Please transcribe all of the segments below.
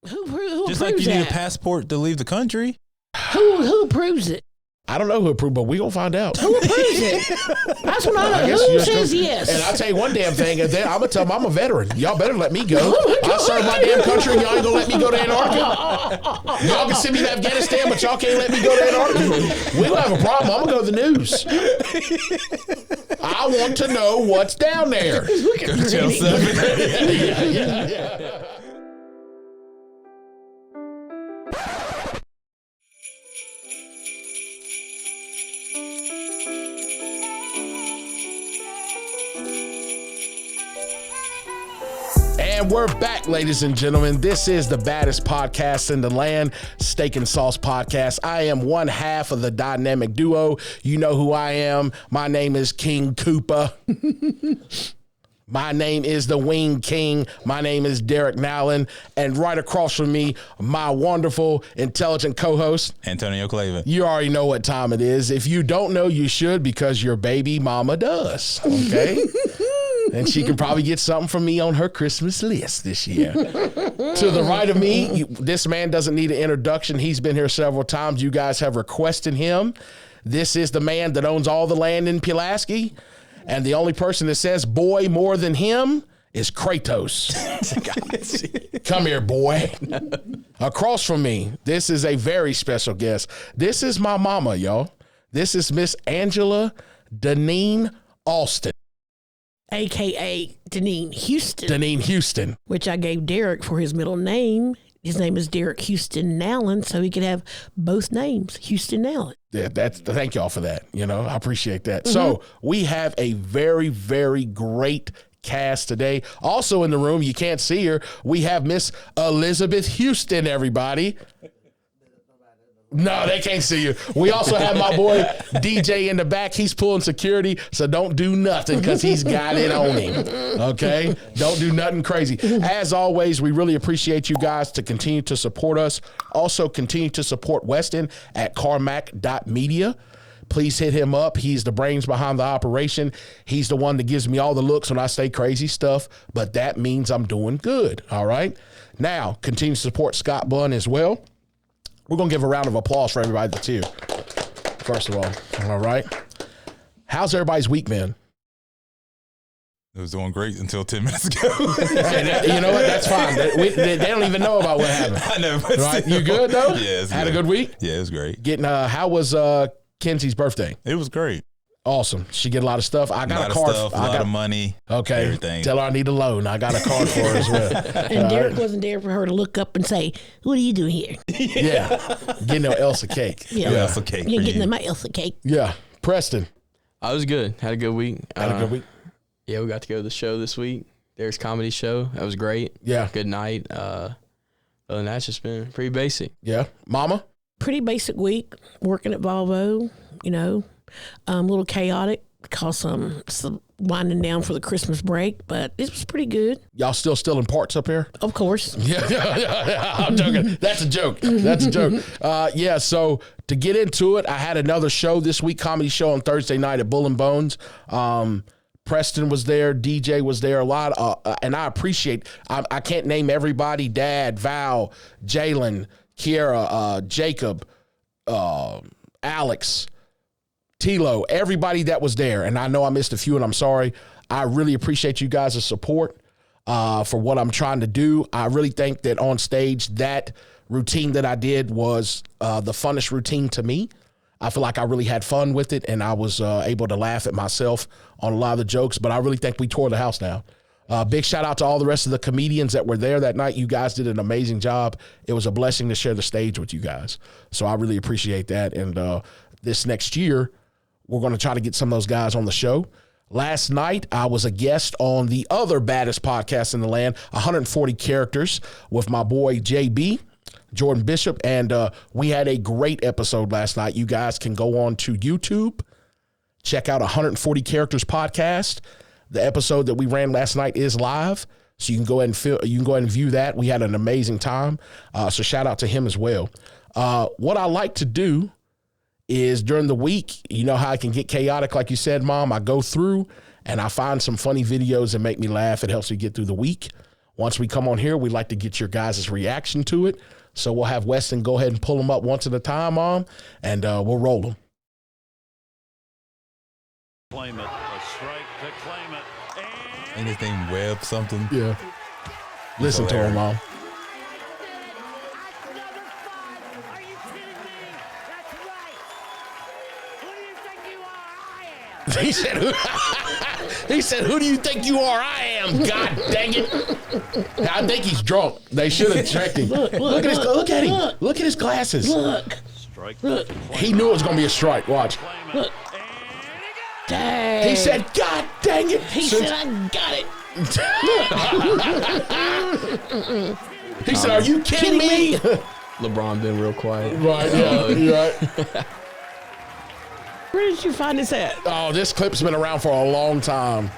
Who Just approves like you need a that? passport to leave the country. Who approves it? I don't know who approved, but we gonna find out. Who approves it? That's what I know. guess Who you just says go- yes? And I'll tell you one damn thing. I'm gonna tell them I'm a veteran. Y'all better let me go. I serve my damn country, and y'all ain't gonna let me go to Antarctica. Y'all can send me to Afghanistan, but y'all can't let me go to Antarctica. We gonna have a problem. I'm gonna go to the news. I want to know what's down there. Go tell 7. Yeah. And we're back, ladies and gentlemen. This is the baddest podcast in the land, Steak and Sauce Podcast. I am one half of the dynamic duo. You know who I am. My name is King Koopa. My name is the Wing King. My name is Derek Nowlin. And right across from me, my wonderful, intelligent co-host, Antonio Clavin. you already know what time it is. If you don't know, you should, because your baby mama does, okay? And she can probably get something from me on her Christmas list this year. To the right of me, this man doesn't need an introduction. He's been here several times. You guys have requested him. This is the man that owns all the land in Pulaski. And the only person that says boy more than him is Kratos. Come here, boy. Across from me, this is a very special guest. This is my mama, y'all. This is Miss Angela Deneen Alston. AKA Deneen Houston, Deneen Houston. which I gave Derek for his middle name. His name is Derek Houston Nowlin, so he could have both names, Houston Nowlin. Yeah, thank y'all for that. You know, I appreciate that. So we have a very, very great cast today. Also in the room, you can't see her, we have Miss Elizabeth Houston, everybody. No, they can't see you. We also have my boy DJ in the back. He's pulling security, so don't do nothing because he's got it on him. Okay? Don't do nothing crazy. As always, we really appreciate you guys to continue to support us. Also, continue to support Weston at carmack.media. Please hit him up. He's the brains behind the operation. He's the one that gives me all the looks when I say crazy stuff, but that means I'm doing good. All right? Now, continue to support Scott Bunn as well. We're going to give a round of applause for everybody that's here, first of all right? How's everybody's week been? It was doing great until 10 minutes ago. Hey, you know what? That's fine. They don't even know about what happened. I know. But Right? still. You good, though? Yeah, it's Had a good week? Yeah, it was great. How was Kenzie's birthday? It was great. Awesome. She get a lot of stuff. I got a card. A lot of money. Okay. Everything. Tell her I need a loan. I got a card for her as well. And Derek wasn't there for her to look up and say, "What are you doing here?" Yeah. Getting no Elsa cake. Yeah. Yeah, that's okay. You're for getting you. my Elsa cake. Yeah. Preston. I was good. Had a good week. Had a good week. Yeah, we got to go to the show this week. There's comedy show. That was great. Yeah. Good night. Other than that, it's just been pretty basic. Yeah. Mama? Pretty basic week, working at Volvo, a little chaotic because some winding down for the Christmas break, but it was pretty good. Y'all still in parts up here? Of course. Yeah. I'm joking. That's a joke. So to get into it, I had another show this week, comedy show on Thursday night at Bull and Bones. Preston was there, DJ was there, a lot, and I appreciate, I can't name everybody, Dad, Val, Jalen, Kiera, Jacob, Alex, Tilo, everybody that was there, and I know I missed a few, and I'm sorry. I really appreciate you guys' support for what I'm trying to do. I really think that on stage, that routine that I did was the funnest routine to me. I feel like I really had fun with it, and I was able to laugh at myself on a lot of the jokes, but I really think we tore the house down. Big shout out to all the rest of the comedians that were there that night. You guys did an amazing job. It was a blessing to share the stage with you guys. So I really appreciate that. And this next year, we're going to try to get some of those guys on the show. Last night, I was a guest on the other baddest podcast in the land, 140 Characters, with my boy JB, Jordan Bishop, and we had a great episode last night. You guys can go on to YouTube, check out 140 Characters podcast. The episode that we ran last night is live, so you can go ahead and view that. We had an amazing time, so shout out to him as well. What I like to do is during the week, you know how I can get chaotic, like you said, Mom. I go through and I find some funny videos that make me laugh. It helps me get through the week. Once we come on here, we'd like to get your guys' reaction to it. So we'll have Weston go ahead and pull them up once at a time, Mom, and we'll roll them. Claim it, a strike to claim it. Ain't his name Webb something? Yeah. Listen to him, Mom. Are you kidding me? That's right. Who do you think you are? I am. He said, who do you think you are? I am. God dang it. I think he's drunk. They should have checked him. Look at him. Look at his glasses. Look. Strike Look. He knew it was going to be a strike. Watch. Look. Dang. He said, God dang it. He said, I got it. He said, are you kidding me? LeBron been real quiet. Right, yeah, you're right. Where did you find this at? Oh, this clip's been around for a long time.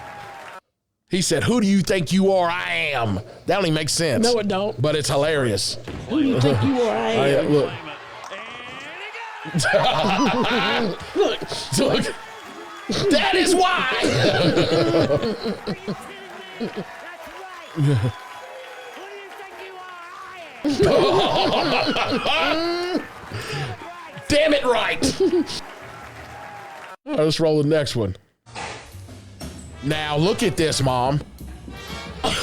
He said, who do you think you are? I am. That only makes sense. No, it don't. But it's hilarious. Who do you think you are? I Oh, yeah, am. look. Look. Look. That is why. That's right. Who do you think you are? I am. Damn it right. All right, let's roll the next one. Now look at this, Mom. Watch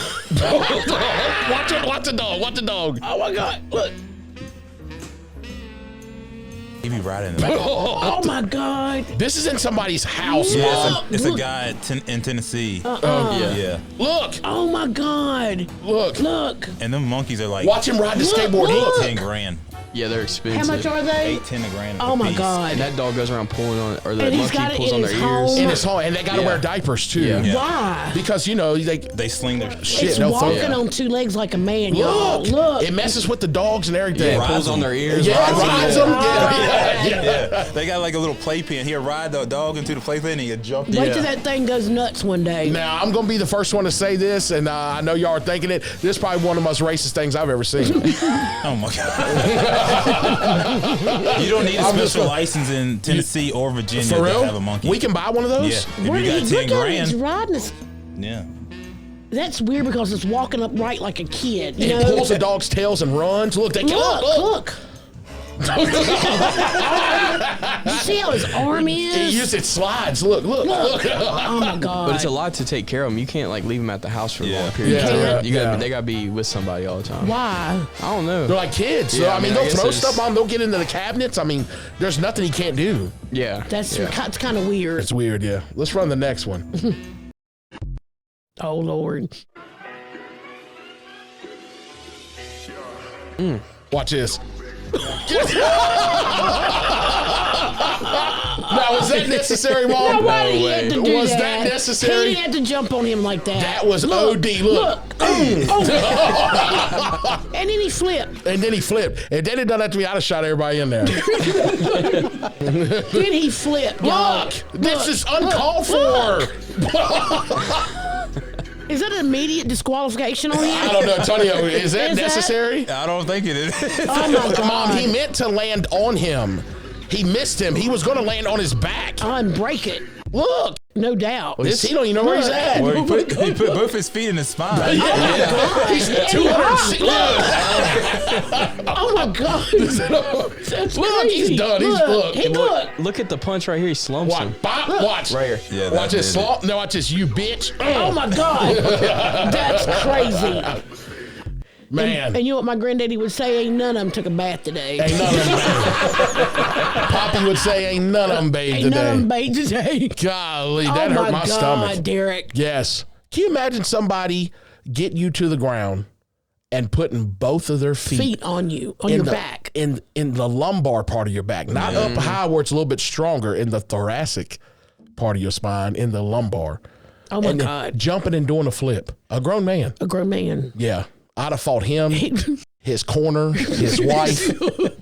the dog. Oh my God! Look! He be riding the Oh my God! This is in somebody's house, Yeah, Mom. it's a Look. guy in Tennessee. Yeah. Look, Oh my God! look. Look! And them monkeys are like Watch him ride the Look, skateboard. look. 10 grand. Yeah, they're expensive. How much are they? 8, 10 a grand. Oh my apiece. God! And that dog goes around pulling on, or the And he's monkey got it pulls in on their his ears. home. In his home, and they got to Yeah. wear diapers too. Yeah. Why? Because, you know, They sling their shit, It's no walking throw. on two legs like a man, y'all. Look, Look! it messes with the dogs and everything. Yeah, Rides pulls on them. their ears. Yeah, rides them. rides them. Yeah. Yeah. They got like a little playpen. He'll ride the dog into the playpen and he'll jump Wait in. till that thing goes nuts one day. Now, I'm going to be the first one to say this, and I know y'all are thinking it. This is probably one of the most racist things I've ever seen. Oh my God. You don't need a special license in Tennessee or Virginia For to real? have a monkey. We can buy one of those? Yeah. If Where you did got he 10 look at it? It's grand. riding this. Yeah. That's weird because it's walking upright like a kid. You It know? pulls the dog's tails and runs. Look, they Look! look. Look! You see how his arm is? It slides. Look. Oh my God! But it's a lot to take care of them. You can't like leave them at the house for a Yeah. long period of Yeah, time. yeah, You gotta, yeah. They gotta be with somebody all the time. Why? I don't know. They're like kids. So, Yeah, I mean, I they'll guess throw it's- stuff on. They'll get into the cabinets. I mean, there's nothing he can't do. Yeah, That's yeah. it's kind of weird. It's weird, yeah. Let's run the next one. Oh Lord! Watch this. Now, was that necessary, Mom? Why did he have to do Was that? that necessary? He didn't have to jump on him like that. That was OD. Look. Oh. And then he flipped. And then he flipped. And then it done that to me. I'd have shot everybody in there. Then he flipped. y'all. Look, this is uncalled for. Is that an immediate disqualification on I him? don't know, Antonio. Is that Is that- necessary? I don't think it is. Oh my God! Mom, he meant to land on him. He missed him. He was going to land on his back. Unbreak it. Look. No doubt. This, he don't even know where he's at. Well, he put both his feet in his spine. He's 200. Oh my God! That's Look, crazy. he's done. He's look. He look. Look at the punch right here. He slumps him. Watch. Bop, watch. Right here. Yeah, Watch that this. did it. Slump. No, watch this. You bitch. Oh my God! That's crazy. Man. And you know what my granddaddy would say? Ain't none of them took a bath today. Ain't none of them bathed. Poppy would say, ain't none of them bathed Ain't none of them today. bathed today. Golly, that oh hurt my God, stomach. Derek. Yes. Can you imagine somebody get you to the ground and putting both of their feet On you, on in your the, back. in the lumbar part of your back, not up high where it's a little bit stronger in the thoracic part of your spine, in the lumbar. Oh my and then God! jumping and doing a flip. A grown man. A grown man. Yeah. I'd have fought him, his corner, his wife,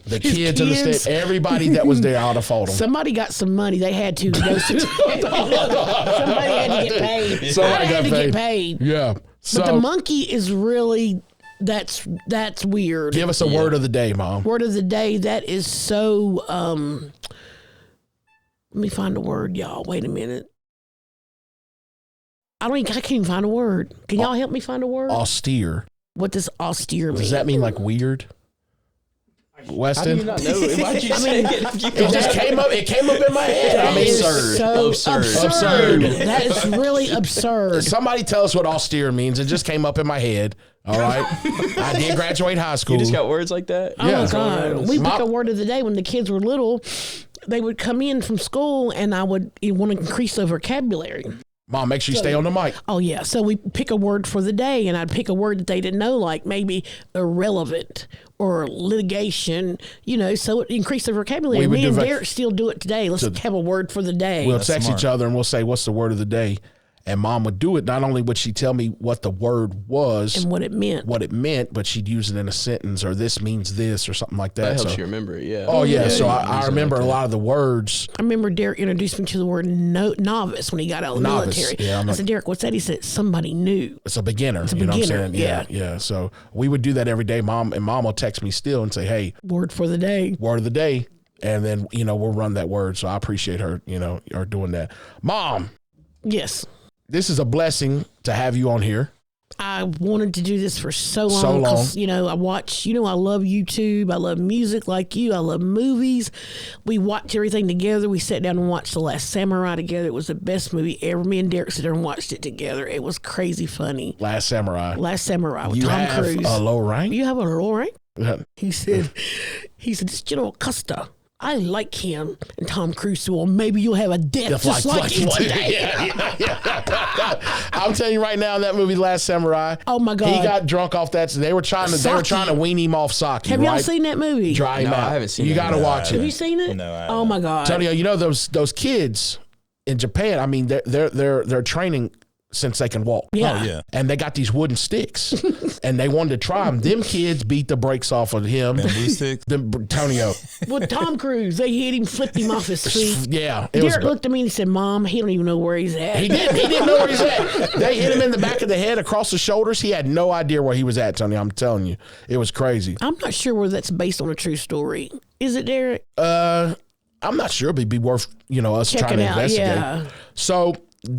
the kids in the kids. state, everybody that was there, I'd have fought him. Somebody got some money. They had to go. Somebody had to get paid. Somebody had got to paid. get paid. Yeah. So But the monkey is really that's weird. give us a word of the day, Mom. Word of the day. That is so. Let me find a word, y'all. Wait a minute. I can't even find a word. Can y'all help me find a word? Austere. What does austere mean? Does that mean like weird? How do Weston? you not know it? Why'd you say it? It just came up. It came up in my head. That I mean, is so Absurd. That is really absurd. somebody tell us what austere means. It just came up in my head. All right. I did graduate high school. You just got words like that? Oh Yeah. my God. We pick My- a word of the day when the kids were little. They would come in from school and I would want to increase their vocabulary. Mom, make sure you stay on the mic. Oh, yeah. So we pick a word for the day, and I'd pick a word that they didn't know, like maybe irrelevant or litigation, so it increased their vocabulary. We would Me do and vac- Derek still do it today. Let's have a word for the day. We'll That's text smart. each other and we'll say, what's the word of the day? And Mom would do it. Not only would she tell me what the word was, and what it meant. but she'd use it in a sentence, or this means this, or something like that. That helps So- you remember it, yeah. Oh, yeah. So you I use it remember like a that. lot of the words. I remember Derek introduced me to the word novice when he got out of the Novice, military. yeah, I'm I like- said, Derek, what's that? He said, somebody new. It's a beginner. a you know what I'm beginner, saying? Yeah. So we would do that every day. Mom will text me still and say, hey, Word for the day. word of the day. And then, we'll run that word. So I appreciate her, her doing that. Mom, Yes. this is a blessing to have you on here. I wanted to do this for so long. So long. 'Cause, I watch, I love YouTube. I love music like you. I love movies. We watch everything together. We sat down and watched The Last Samurai together. It was the best movie ever. Me and Derek sat there and watched it together. It was crazy funny. Last Samurai. Last Samurai with You Tom have Cruise. a low rank? You have a low rank? Yeah. He said, this General Custer. I like him. And Tom Cruise said, well, maybe you'll have a death just like him one day. I'm telling you right now, that movie Last Samurai. Oh, my God. He got drunk off that. They were trying to wean him off sake. Have y'all right? seen that movie? Dry him No, out. I haven't seen You it. got to watch Have it. you seen it? No, I Oh, my God. Antonio, those kids in Japan. I mean, they're training since they can walk. Yeah. Oh, yeah. And they got these wooden sticks, and they wanted to try them. Them kids beat the brakes off of him. Bamboo sticks. Antonio, With Tom Cruise, they hit him, flipped him off his feet. yeah, it was. Derek looked at me and he said, Mom, he don't even know where he's at. He didn't know where he's at. They hit him in the back of the head, across the shoulders. He had no idea where he was at, Tony. I'm telling you, it was crazy. I'm not sure whether that's based on a true story. Is it, Derek? I'm not sure, but it'd be worth us Check trying it to out. investigate. Yeah. So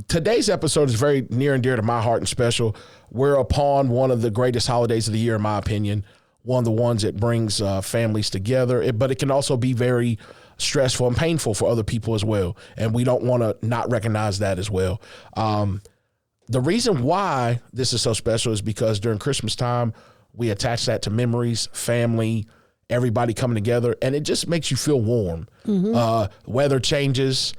today's episode is very near and dear to my heart and special. We're upon one of the greatest holidays of the year, in my opinion. One of the ones that brings families together, but it can also be very stressful and painful for other people as well. And we don't want to not recognize that as well. The reason why this is so special is because during Christmas time, we attach that to memories, family, everybody coming together, and it just makes you feel warm. Weather changes.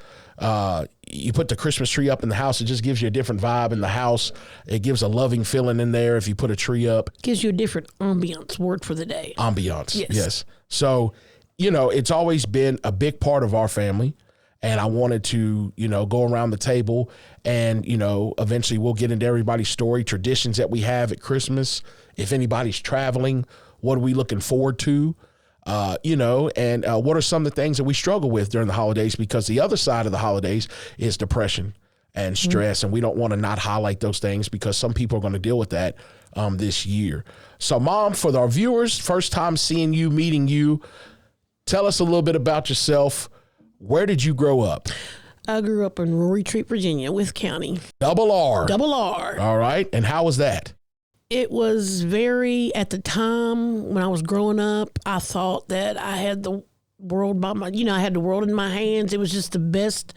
You put the Christmas tree up in the house, it just gives you a different vibe in the house. It gives a loving feeling in there if you put a tree up. Gives you a different ambiance, word for the day. Ambiance. Yes. So, it's always been a big part of our family. And I wanted to, go around the table and, eventually we'll get into everybody's story, traditions that we have at Christmas. If anybody's traveling, what are we looking forward to? And what are some of the things that we struggle with during the holidays? Because the other side of the holidays is depression and stress. And we don't want to not highlight those things because some people are going to deal with that this year. So, Mom, for our viewers, first time seeing you, meeting you, tell us a little bit about yourself. Where did you grow up? I grew up in Rory Treat, Virginia, Wythe County. Double R. Double R. All right. And how was that? It was very, at the time when I was growing up, I thought that I had the world I had the world in my hands. It was just the best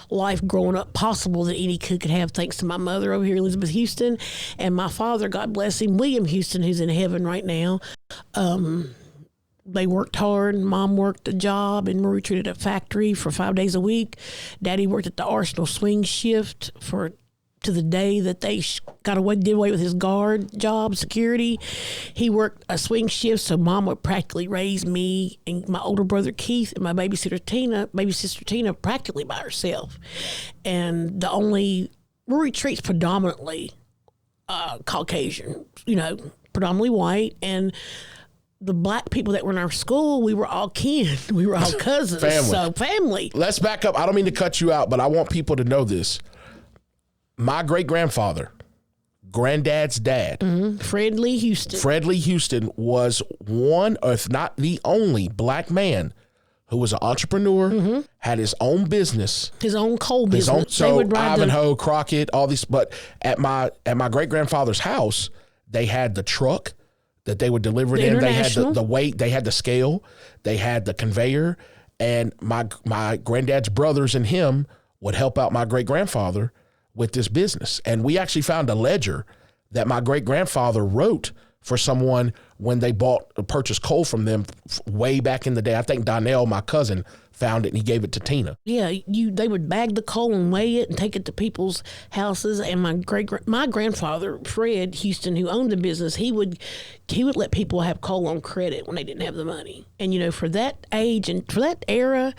life growing up possible that any kid could have, thanks to my mother over here, Elizabeth Houston, and my father, God bless him, William Houston, who's in heaven right now. They worked hard. Mom worked a job in Murray Treat at a factory for 5 days a week. Daddy worked at the Arsenal swing shift to the day that they did away with his guard job, security. He worked a swing shift, so Mom would practically raise me and my older brother Keith and my baby sister Tina practically by herself. And the only Murray Treat's predominantly Caucasian, predominantly white, and the black people that were in our school, we were all kin. We were all cousins. Family. So family. Let's back up. I don't mean to cut you out, but I want people to know this. My great-grandfather, granddad's dad, Fred Lee Houston. Fred Lee Houston, was one, if not the only black man who was an entrepreneur, had his own business. His own coal His business. own, They so would ride Ivanhoe, Crockett, all these. But at my great-grandfather's house, they had the truck that they would deliver it The in. They had International? the weight. They had the scale. They had the conveyor. And my granddad's brothers and him would help out my great-grandfather with this business. And we actually found a ledger that my great-grandfather wrote for someone when they purchased coal from them way back in the day. I think Donnell, my cousin, found it and he gave it to Tina. Yeah, they would bag the coal and weigh it and take it to people's houses. And my grandfather, Fred Houston, who owned the business, he would let people have coal on credit when they didn't have the money. And for that age and for that era,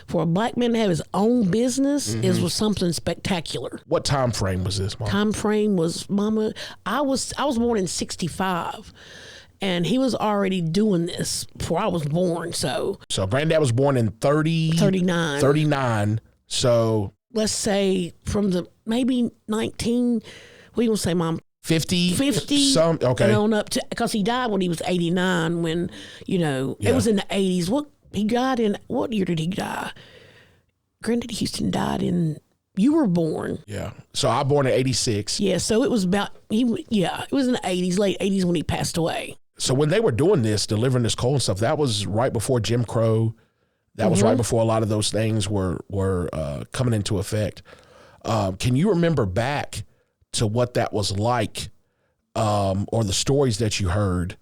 for a black man to have his own business was something spectacular. What time frame was this, Mom? Time frame was, Mama, I was born in 1965. And he was already doing this before I was born. So Granddad was born in 39. 39. So Let's say from the maybe 19, we gonna say, Mom, 50. 50 Some, okay. and on up to, because he died when he was 89 when, it was in the 80s. What year did he die? Granddad Houston died you were born. Yeah. So I born in 86. Yeah, so it was it was in the 80s, late 80s when he passed away. So when they were doing this, delivering this coal and stuff, that was right before Jim Crow. That was right before a lot of those things were coming into effect. Can you remember back to what that was like, or the stories that you heard,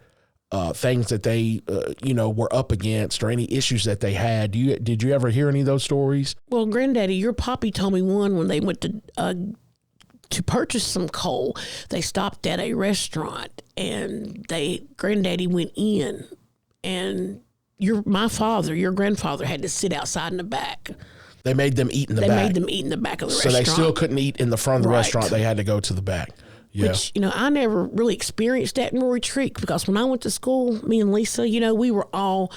things that they, were up against, or any issues that they had? Did you ever hear any of those stories? Well, Granddaddy, your poppy told me one when they went to purchase some coal. They stopped at a restaurant and Granddaddy went in, and your grandfather had to sit outside in the back. They made them eat in the back. They made them eat in the back of the restaurant. So they still couldn't eat in the front of the Right. restaurant. They had to go to the back. Yeah. Which, I never really experienced that in Roaring Creek, because when I went to school, me and Lisa, we were all,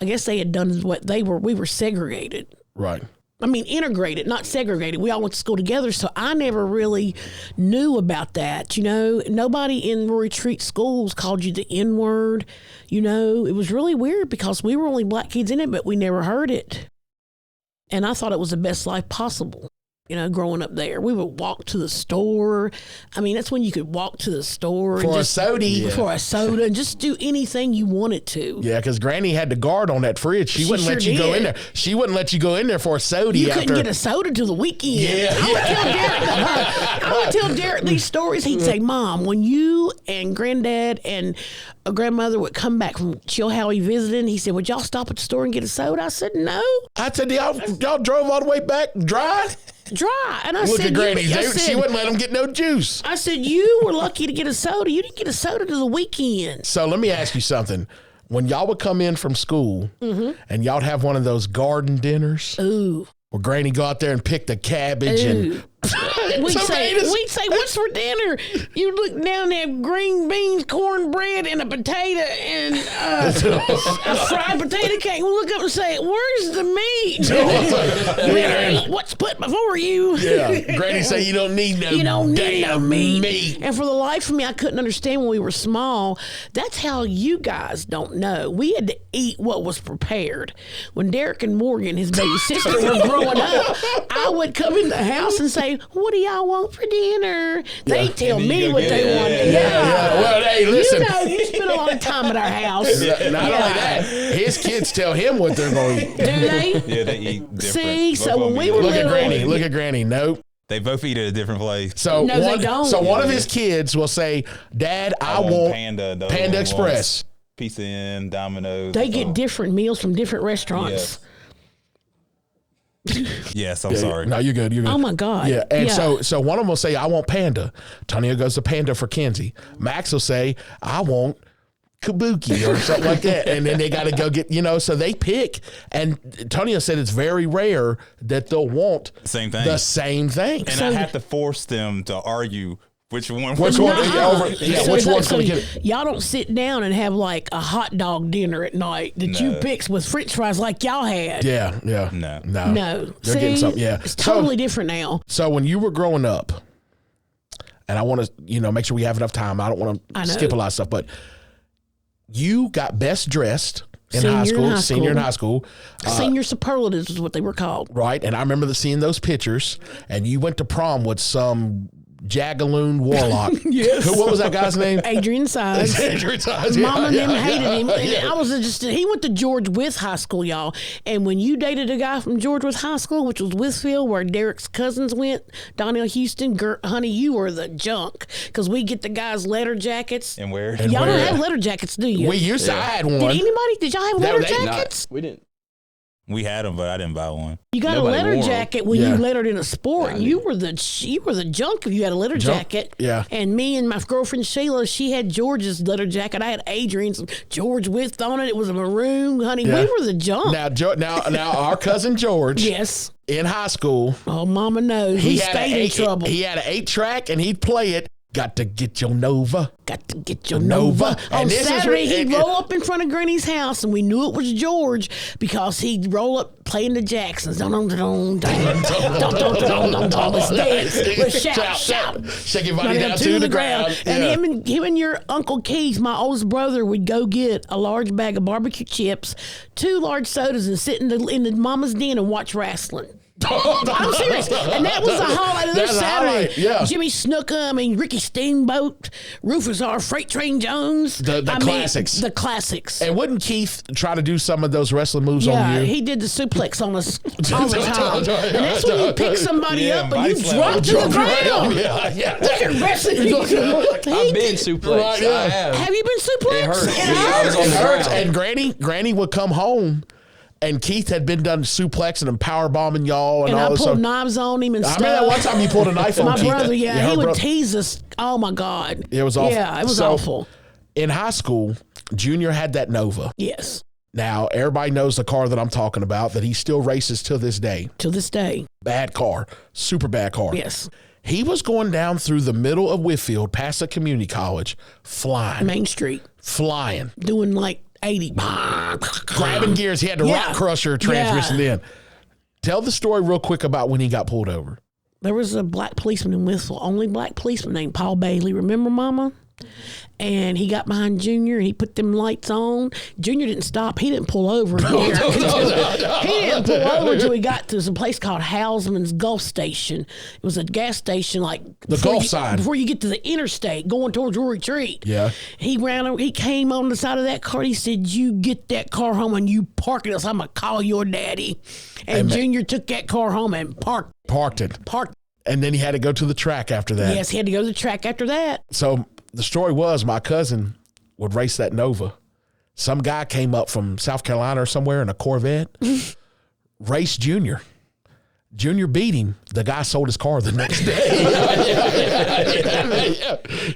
I guess they had done what we were segregated. Right. I mean, integrated, not segregated. We all went to school together, so I never really knew about that. Nobody in Roaring Creek schools called you the N-word. It was really weird because we were only black kids in it, but we never heard it. And I thought it was the best life possible. Growing up there, we would walk to the store. I mean, that's when you could walk to the store For a soda. for a soda, and just do anything you wanted to. Yeah, because Granny had the guard on that fridge. She wouldn't let sure you go did. in there. She wouldn't let you go in there for a soda. You after. couldn't get a soda till the weekend. Yeah. I would tell Derek these stories. He'd say, Mom, when you and Granddad and a grandmother would come back from Chilhowie visiting, he said, would y'all stop at the store and get a soda? I said, no. I said, y'all drove all the way back dry? Dry. And I Look said, at Granny. I She said, wouldn't let them get no juice. I said, you were lucky to get a soda. You didn't get a soda till the weekend. So let me ask you something. When y'all would come in from school and y'all'd have one of those garden dinners Ooh. where Granny go out there and pick the cabbage Ooh. and We'd tomatoes. say, what's for dinner? You look down and have green beans, cornbread, and a potato, and a fried potato cake. We'll look up and say, where's the meat? You better eat what's put before you. Yeah, Granny say you don't need no You don't need no damn meat. And for the life of me, I couldn't understand when we were small. That's how you guys don't know. We had to eat what was prepared. When Derek and Morgan, his baby sister, were growing up, I would come in the house and say, what do y'all want for dinner? They tell And then me you go what get they it. want. Yeah. Well, hey, listen. You spend a lot of time at our house. Not only that, his kids tell him what they're going to eat. Do they? Yeah, they eat different. See, Both so of when them we eat were Look at little- Granny. Look at Granny. Nope. They both eat at a different place. So No, they one, don't. so one of his kids will say, "Dad, I want Panda. The other Panda one Express." wants Pizza Inn, Domino's. They get different meals from different restaurants. Yes, I'm sorry. No, you're good. You're good. Oh, my God. Yeah, and Yeah. so one of them will say, "I want Panda." Tonio goes to Panda for Kenzie. Max will say, "I want Kabuki," or something like that, and then they got to go get So they pick, and Tonio said it's very rare that they'll want Same thing. the same thing. And I have to force them to argue which one. Which one? Nuh-uh. Which one's so going to get it? y'all don't sit down and have like a hot dog dinner at night that you pick with French fries like y'all had. Yeah. No. No, They're getting something. Yeah, it's totally different now. So when you were growing up, and I want to, make sure we have enough time. I don't want I to know. skip a lot of stuff, but you got best dressed in Senior high in school. high Senior in school. high school. Senior superlatives is what they were called. Right. And I remember seeing those pictures, and you went to prom with some Jagaloon warlock. Yes. What was that guy's name? Adrian Sides. Adrian Sides, Mama and them yeah, hated him. And yeah. I was just, he went to George Wythe High School, y'all. And when you dated a guy from George Wythe High School, which was Withfield, where Derek's cousins went, Donnell Houston, honey, you were the junk. Because we get the guys' letter jackets. And where? And Y'all where? don't have letter jackets, do you? We used to. I had one. Did y'all have letter jackets? We didn't. We had them, but I didn't buy one. You got Nobody a letter wore 'em. jacket when Yeah. you lettered in a sport. Yeah, I You were the junk if you had a letter Junk, jacket. yeah. And me and my girlfriend Sheila, she had George's letter jacket. I had Adrian's. George Wythe on it. It was a maroon, honey. Yeah. We were the junk. Now, our cousin George Yes. in high school, Oh, Mama knows. He had stayed in trouble. He had an 8-track, and he'd play it. Got to get your Nova. Got to get your Nova. Nova. And On this is Saturday, what- he'd roll up in front of Granny's house, and we knew it was George because he'd roll up playing the Jacksons. Let's dance. Let's shout. Shake your body down to the ground. And him and your Uncle Keith, my oldest brother, would go get a large bag of barbecue chips, 2 large sodas, and sit in the mama's den and watch wrestling. I'm serious. And that was the highlight of this That's a Saturday. highlight, yeah. Jimmy Snuka, Ricky Steamboat, Rufus R. Freight Train Jones. The classics. The classics. And wouldn't Keith try to do some of those wrestling moves on Yeah, you? he did the suplex on us all the time. And that's when you pick somebody Yeah, up and body you slam. drop to the ground. Yeah. Look at wrestling. I've been suplexed. Right, yeah. I have. Have you been suplexed? It hurt. It Yeah, I was hurts. on It the hurts. ground. And Granny would come home, and Keith had been done suplexing and power bombing y'all and And all I this pulled stuff. knives on him and I stuff. remember that one time you pulled a knife on My Keith. brother, her he would bro- tease us. Oh my God. It was awful. Yeah, it was So, awful. In high school, Junior had that Nova. Yes, Now, everybody knows the car that I'm talking about, that he still races to this day. to this day. Bad car. Super bad car. Yes, He was going down through the middle of Whitfield, past the community college, flying. Main Street, Flying. doing like 80. Grabbing gears. He had the Yeah. rock crusher transmission in. Tell the story real quick about when he got pulled over. There was a black policeman in Whistle, only black policeman named Paul Bailey. Remember, Mama? And he got behind Junior and he put them lights on. Junior didn't stop. He didn't pull over. He didn't pull over until we got to a place called Houseman's Gulf Station. It was a gas station like The before Gulf you- side. before you get to the interstate going towards Rory Retreat. Yeah. He came on the side of that car. And he said, "You get that car home and you park it, else I'm gonna call your daddy." And Junior took that car home and parked. Parked it. And then he had to go to the track after that. Yes, he had to go to the track after that. So the story was my cousin would race that Nova. Some guy came up from South Carolina or somewhere in a Corvette, raced Junior. Junior beat him. The guy sold his car the next day.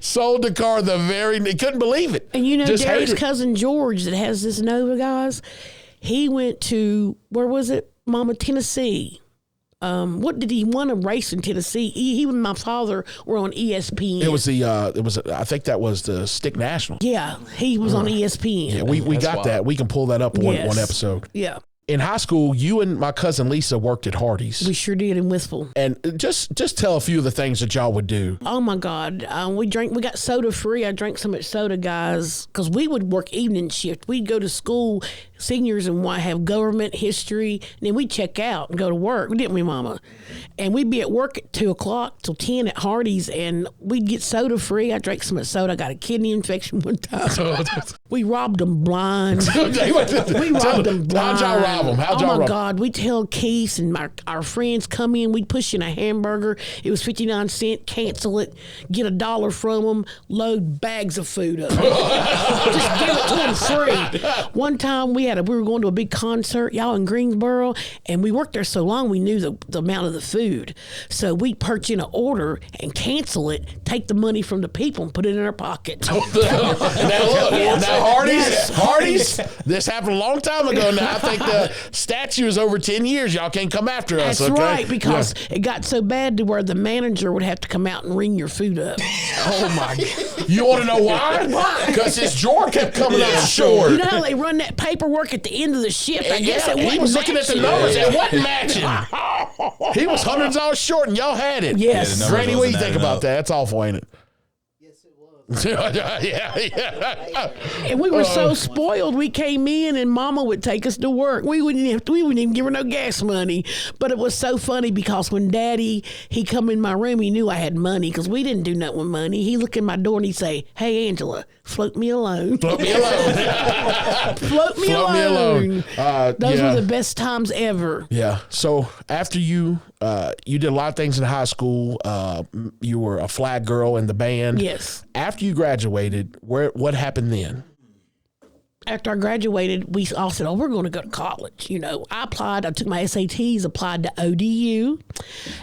Sold the car he couldn't believe it. And you know, Just Derek's hated it. cousin George that has this Nova, guys, he went to, where was it? Mama, Tennessee. What did he want to race in Tennessee? He and my father were on ESPN. I think that was the Stick National. Yeah, he was on ESPN. Yeah, we That's got wild. that. We can pull that up on Yes. one episode. Yeah, In high school, you and my cousin Lisa worked at Hardee's. we sure did in Whistle. And just tell a few of the things that y'all would do. Oh my God, we got soda free. I drank so much soda, guys, because we would work evening shift. We'd go to school, seniors, and have government history, and then we'd check out and go to work, didn't we, Mama? And we'd be at work at 2:00 till 10 at Hardee's, and we'd get soda free. I drank so much soda, I got a kidney infection one time. We robbed them blind. We robbed them blind. How'd y'all rob them? Oh my God, we tell Keith and our friends come in, we'd push in a hamburger. It was 59 cents, cancel it, get $1 from them, load bags of food up. Just give it to them free. One time we were going to a big concert, y'all, in Greensboro, and we worked there so long we knew the amount of the food. So we'd purchase an order and cancel it, take the money from the people and put it in our pocket. Now Hardee's, this happened a long time ago now. I think the statute is over 10 years. Y'all can't come after us, That's okay? right, because it got so bad to where the manager would have to come out and ring your food up. Oh, my God. You want to know why? Why? Because his drawer kept coming up short. You know how they run that paperwork at the end of the shift? I guess it he wasn't was looking at the matching. numbers. It wasn't matching. He was $100 short, and y'all had it. Yes. Yeah, the numbers Granny, what do you wasn't think adding about up. that? That's awful, ain't it? yeah. And we were so spoiled. We came in and Mama would take us to work. We wouldn't even give her no gas money. But it was so funny because when Daddy, he come in my room, he knew I had money because we didn't do nothing with money. He look in my door and he'd say, "Hey, Angela, float me alone." Float me alone. Float me Float me alone. Those were the best times ever. Yeah. So after you did a lot of things in high school. You were a flag girl in the band. Yes. After you graduated, what happened then? After I graduated, we all said, "Oh, we're going to go to college." You know, I applied. I took my SATs, applied to ODU,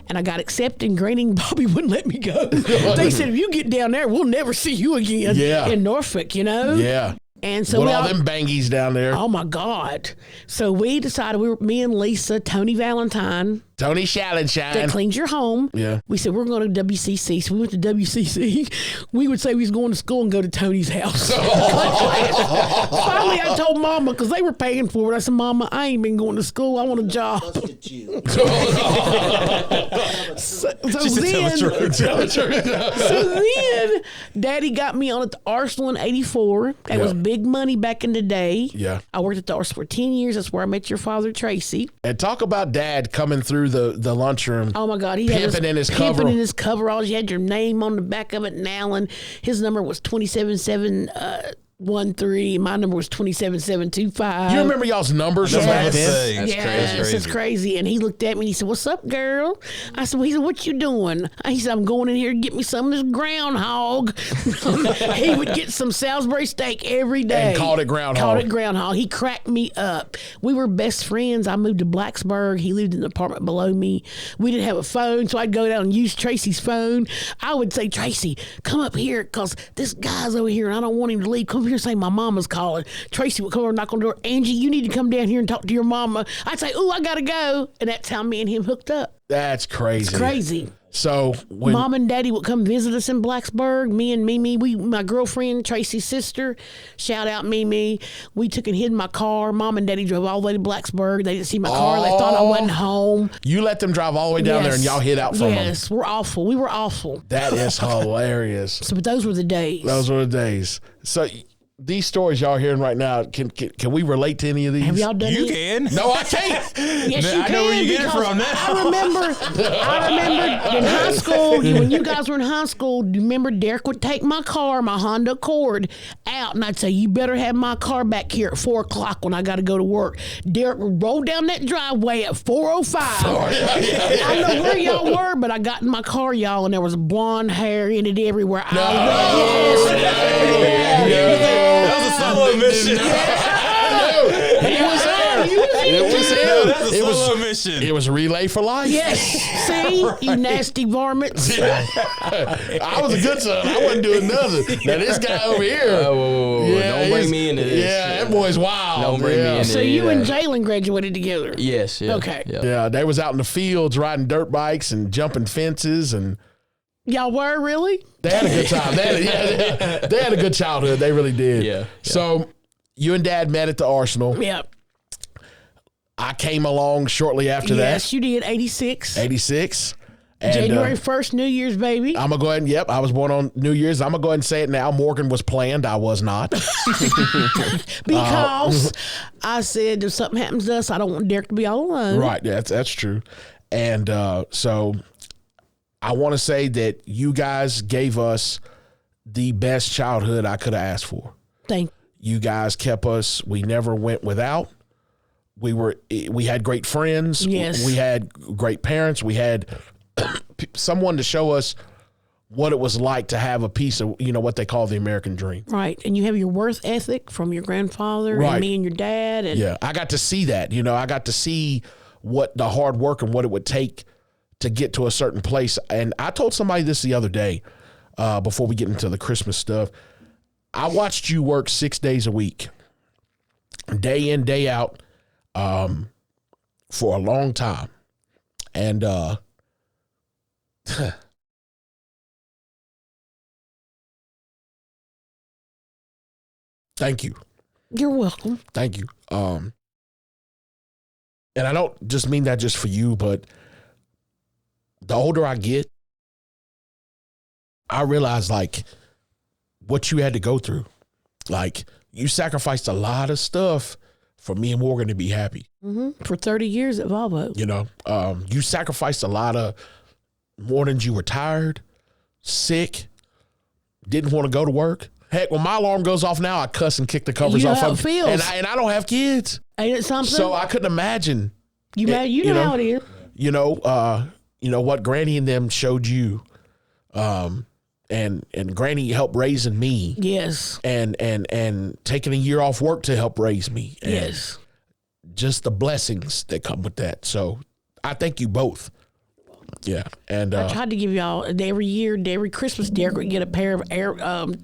and I got accepted. And Granny and Bobby wouldn't let me go. They said, "If you get down there, we'll never see you again." Yeah. In Norfolk, you know. Yeah. And so With we all them bangies down there. Oh my God! So we decided me and Lisa, Tony Valentine, Tony that Shallenshine. cleans your home. Yeah. We said we're going to WCC. So we went to WCC. We would say we was going to school and go to Tony's house. Finally, I told Mama because they were paying for it. I said, "Mama, I ain't been going to school. I want a job." So then, Daddy got me on at the Arsenal in '84. That was big money back in the day. Yeah. I worked at the Arsenal for 10 years. That's where I met your father, Tracy. And talk about Dad coming through the lunchroom. Oh my God, he Pimping in his cover. Pimping in his coveralls. You had your name on the back of it, and Alan. His number was 27713. My number was 27725. You remember y'all's numbers from back then? That's crazy. It's crazy. And he looked at me and he said, "What's up, girl?" I said, "Well," he said, "What you doing?" He said, "I'm going in here to get me some of this groundhog." He would get some Salisbury steak every day. And called it groundhog. Called it groundhog. He cracked me up. We were best friends. I moved to Blacksburg. He lived in the apartment below me. We didn't have a phone, so I'd go down and use Tracy's phone. I would say, "Tracy, come up here because this guy's over here and I don't want him to leave. Come up here and say my mama's calling." Tracy would come over and knock on the door. "Angie, you need to come down here and talk to your mama." I'd say, "Ooh, I got to go." And that's how me and him hooked up. That's crazy. It's crazy. So when Mom and Daddy would come visit us in Blacksburg. Me and Mimi, my girlfriend, Tracy's sister, shout out Mimi. We took and hid my car. Mom and Daddy drove all the way to Blacksburg. They didn't see my car. They thought I wasn't home. you let them drive all the way down there and y'all hid out from them. Yes, we're awful. We were awful. That is hilarious. So, but those were the days. Those were the days. So these stories y'all hearing right now, can we relate to any of these? Have y'all done You it? can. No, I can't. Yes, you I know where you get it because from now. I remember in high school, when you guys were in high school, do you remember Derek would take my car, my Honda Accord, out, and I'd say, "You better have my car back here at 4 o'clock when I got to go to work." Derek would roll down that driveway at 4:05. I don't know where y'all were, but I got in my car, y'all, and there was blonde hair in it everywhere. That was a solo mission. He was there. It was him. That was a solo mission. It was Relay for Life. Yes, see, you nasty varmints. I was a good son. I wasn't doing nothing. Now this guy over here. Whoa. Don't bring he's- me into this. Yeah, that boy's wild. Don't bring me yeah. into So any you of and that. Jalen graduated together. Yes. Yeah. Okay. Yeah. Yeah, they was out in the fields riding dirt bikes and jumping fences, and Y'all were really? they had a good time. They had a good childhood. They really did. Yeah. So you and Dad met at the Arsenal. Yeah. I came along shortly after Yes, you did. 86. that, 86. And, January 1st, New Year's, baby. I'm going to go ahead and, I was born on New Year's. I'm going to go ahead and say it now. Morgan was planned. I was not. Because I said if something happens to us, I don't want Derek to be all alone. Right. That's true. And so I want to say that you guys gave us the best childhood I could have asked for. Thank You guys kept us. We never went without. We had great friends. Yes. We had great parents. We had someone to show us what it was like to have a piece of, what they call the American dream. Right. And you have your worth ethic from your grandfather Right. and me and your dad. And Yeah. I got to see that. I got to see what the hard work and what it would take to get to a certain place. And I told somebody this the other day, before we get into the Christmas stuff. I watched you work 6 days a week, day in, day out, for a long time. And thank you. you're welcome. Thank you. And I don't just mean that just for you, but the older I get, I realize what you had to go through. Like, you sacrificed a lot of stuff for me and Morgan to be happy. For 30 years at Volvo. You know, you sacrificed a lot of mornings you were tired, sick, didn't want to go to work. Heck, when my alarm goes off now, I cuss and kick the covers You know off how of it feels. And I don't have kids. Ain't it something? So I couldn't imagine. you know, you know, how it is. You know what Granny and them showed you. And Granny helped raising me. Yes. And taking a year off work to help raise me. And Yes. just the blessings that come with that. So I thank you both. Yeah. And I tried to give y'all every year, every Christmas, Derek would get a pair of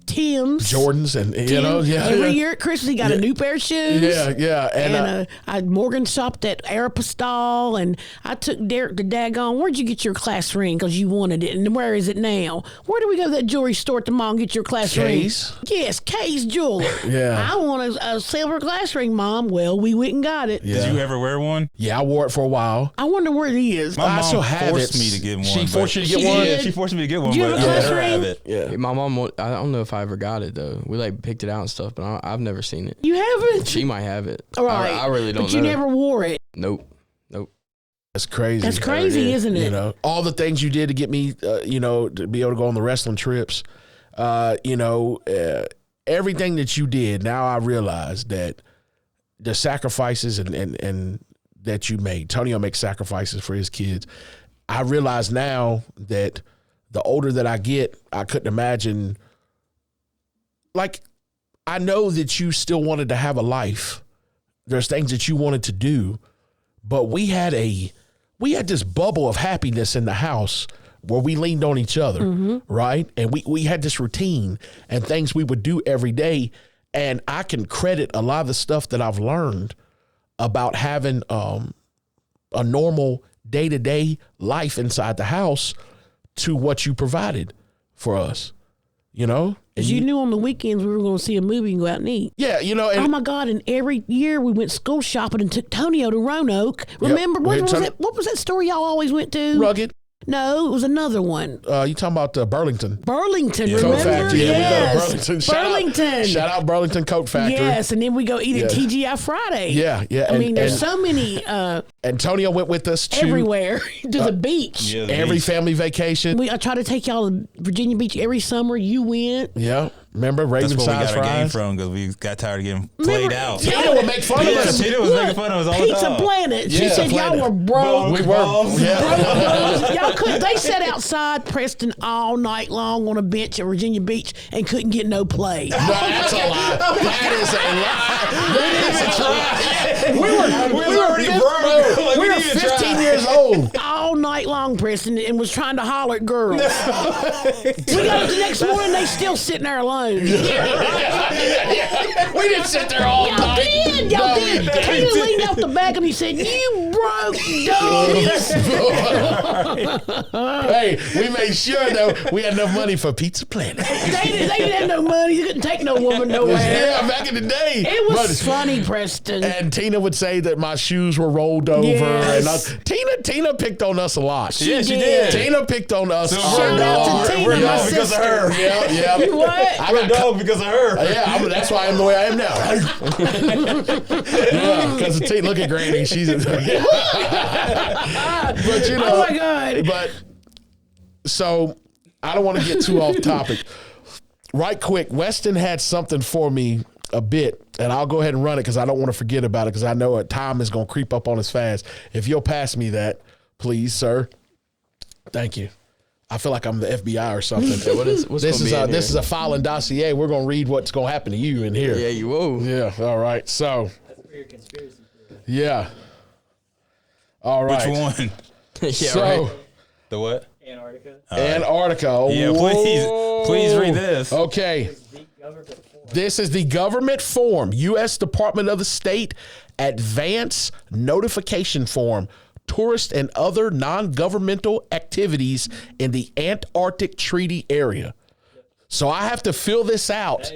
Tim's. Jordans and you know, Tim's. yeah. Every yeah. year at Christmas, he got a new pair of shoes. Yeah. And Morgan shopped at Aeropostale, and I took Derek to daggone, where'd you get your class ring? Because you wanted it. And where is it now? Where do we go to that jewelry store at the mall and get your class Kay's? ring? Yes, Kay's Jeweler. Yeah. I want a silver glass ring, Mom. Well, we went and got it. Yeah. Did you ever wear one? Yeah, I wore it for a while. I wonder where it is. My I mom still have forced it. me to get one. She but- forced you to get She one? did. Yeah, she forced me to get one, Did you but have a I class let her have ring? it. Yeah. My mom, I don't know if I ever got it though. We like picked it out and stuff, but I've never seen it. You haven't? She might have it. All right. I really don't But know. you never wore it. Nope. That's crazy. That's crazy, did. isn't it? You know, all the things you did to get me, you know, to be able to go on the wrestling trips, you know, everything that you did. Now I realize that the sacrifices and that you made. Tonio makes sacrifices for his kids. I realize now that the older that I get, I couldn't imagine. Like, I know that you still wanted to have a life. There's things that you wanted to do, but we had this bubble of happiness in the house where we leaned on each other, right? And we had this routine and things we would do every day. And I can credit a lot of the stuff that I've learned about having a normal day-to-day life inside the house to what you provided for us, you know? And You knew on the weekends we were going to see a movie and go out and eat. yeah, you know, and Oh my God! And every year we went school shopping and took Tonio to Roanoke. Remember we had what was that store y'all always went to? Rugged. No, it was another one. You talking about Burlington? Burlington, Coat remember? Factory. Yeah, Yes. we go to Burlington. Burlington. Shout out Burlington Coat Factory. Yes, and then we go eat at Yeah. TGI Friday. Yeah. I And, mean, there's and so many Antonio went with us to everywhere to the beach. Yeah, the every beach. family vacation. I try to take y'all to Virginia Beach every summer. You went. Yeah. Remember That's Raven where we size got our game fries? from because we got tired of getting played out. Tina would make fun of Yeah, us. Tina was making fun of us all the Pizza time. Planet. She Yeah, said Planet. y'all were broke. We were. Yeah. Y'all could. They sat outside Preston all night long on a bench at Virginia Beach and couldn't get no play. No, that's a lie. That is a lie. We were already broke. Like, we were didn't even 15 try. years old. All night long, Preston, and was trying to holler at girls. We got up the next morning, they still sitting there alone. We didn't sit there all Y'all night. did. Y'all No, did. we Tina didn't. leaned out the back of me and said, "You broke dummies." Hey, we made sure though we had enough money for Pizza Planet. They didn't have no money. They couldn't take no woman nowhere. Yeah, back in the day. It was But- funny, Preston. And Tina would say that my shoes were rolled over. Yes. And Tina picked on us a lot. Yeah, she did. Tina picked on us. So Shout out to Tina, we're my dog because of sister. her. Yeah. You what? I We're got dog because of her. yeah, that's why I'm the way I am now. Yeah, because Tina, look at Granny. She's but you know. Oh my God. But so I don't want to get too off topic. Right quick, Weston had something for me a bit, and I'll go ahead and run it because I don't want to forget about it because I know time is going to creep up on us fast. If you'll pass me that, please, sir. Thank you. I feel like I'm the FBI or something. What's This gonna is be in this is here? a filing dossier. We're going to read what's going to happen to you in here. Yeah, you whoa. Yeah. All right. So. Yeah. All right. Which one? Yeah, So right. The what? Antarctica. Yeah, Whoa. please read this. Okay. This is the government form, U.S. Department of the State Advance Notification Form, tourist and other non-governmental activities in the Antarctic Treaty Area. So I have to fill this out.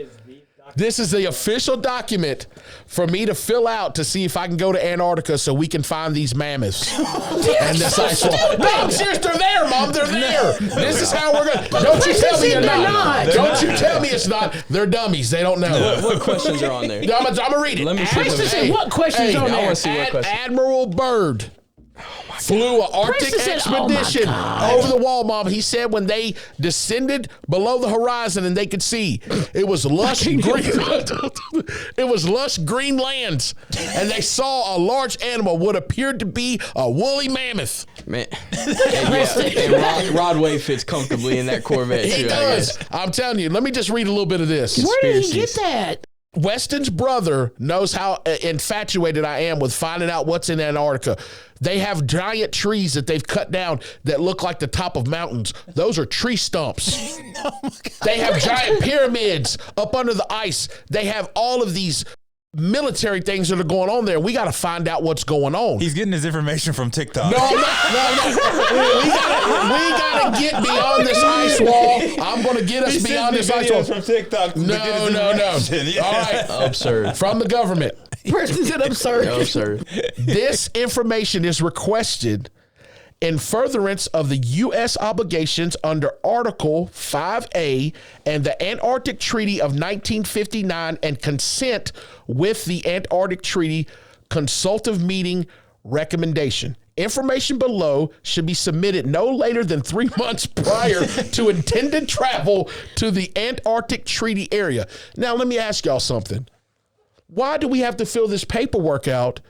This is the official document for me to fill out to see if I can go to Antarctica so we can find these mammoths. And this ice wall. No, I'm serious. They're there, Mom. They're there. This is how we're going to. Don't you tell me they're not. Don't you tell me it's not. They're dummies. They don't know. What questions are on there? I'm going to read it. Let me see Preston said, what questions on I there? want to see what questions. Admiral Byrd flew an Arctic Preston said, "Oh, my expedition God." over the wall, Mom. He said when they descended below the horizon and they could see, it was lush green. It was lush green lands, and they saw a large animal, what appeared to be a woolly mammoth. Man. And Rod Wave fits comfortably in that Corvette, He too, I does. guess. I'm telling you. Let me just read a little bit of this. Where did he get Conspiracies. that? Weston's brother knows how infatuated I am with finding out what's in Antarctica. They have giant trees that they've cut down that look like the top of mountains. Those are tree stumps. They have giant pyramids up under the ice. They have all of these military things that are going on there. We got to find out what's going on. He's getting his information from TikTok. No, I'm not. No. We gotta get beyond this ice wall. I'm going to get us beyond this ice wall. from TikTok. No. Yeah. All right. Absurd. From the government. Preston said absurd. Absurd. This information is requested in furtherance of the U.S. obligations under Article 5A and the Antarctic Treaty of 1959 and consent with the Antarctic Treaty Consultative Meeting recommendation. Information below should be submitted no later than 3 months prior to intended travel to the Antarctic Treaty area. Now, let me ask y'all something. Why do we have to fill this paperwork out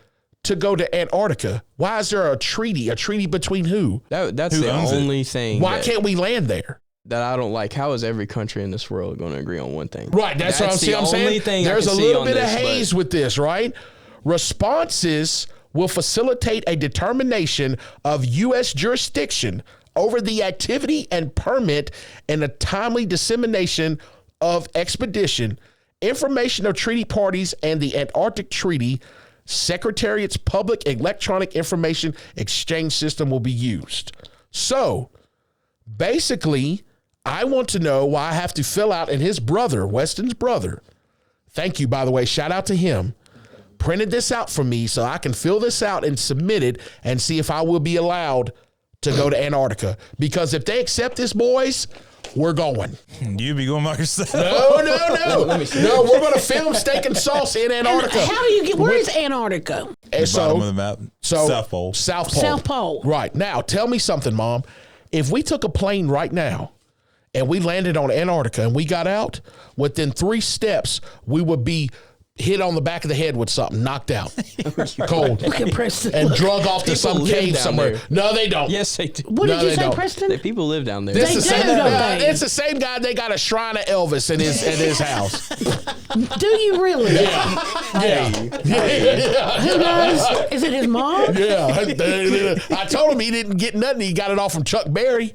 to go to Antarctica? Why is there a treaty? A treaty between who? That's Who the owns it? only thing Why can't we land there? that I don't like. How is every country in this world going to agree on one thing? Right, that's what I'm the saying. only thing I There's can a see little on bit of this, but- haze with this, right? Responses will facilitate a determination of U.S. jurisdiction over the activity and permit and a timely dissemination of expedition, information of treaty parties and the Antarctic Treaty Secretariat's public electronic information exchange system will be used. So basically, I want to know why I have to fill out, and his brother, Weston's brother, thank you, by the way, shout out to him, printed this out for me so I can fill this out and submit it and see if I will be allowed to go to Antarctica. Because if they accept this, boys, we're going. You be going by yourself. No. No, we're going to film Steak and Sauce in Antarctica. How do you get? Where is Antarctica? And Bottom of the map. South Pole. South Pole. South Pole. Right. Now, tell me something, Mom. If we took a plane right now and we landed on Antarctica and we got out, within 3 steps, we would be hit on the back of the head with something, knocked out, cold, Look at Preston. and drug off to some live cave down somewhere. there. No, they don't. Yes, they do. What No, did you they say, don't. Preston? People live down there. It's They the same, do, don't they? it's the same guy. They got a shrine of Elvis in his house. Do you really? Yeah. Who does? Is it his mom? Yeah. I told him he didn't get nothing. He got it all from Chuck Berry.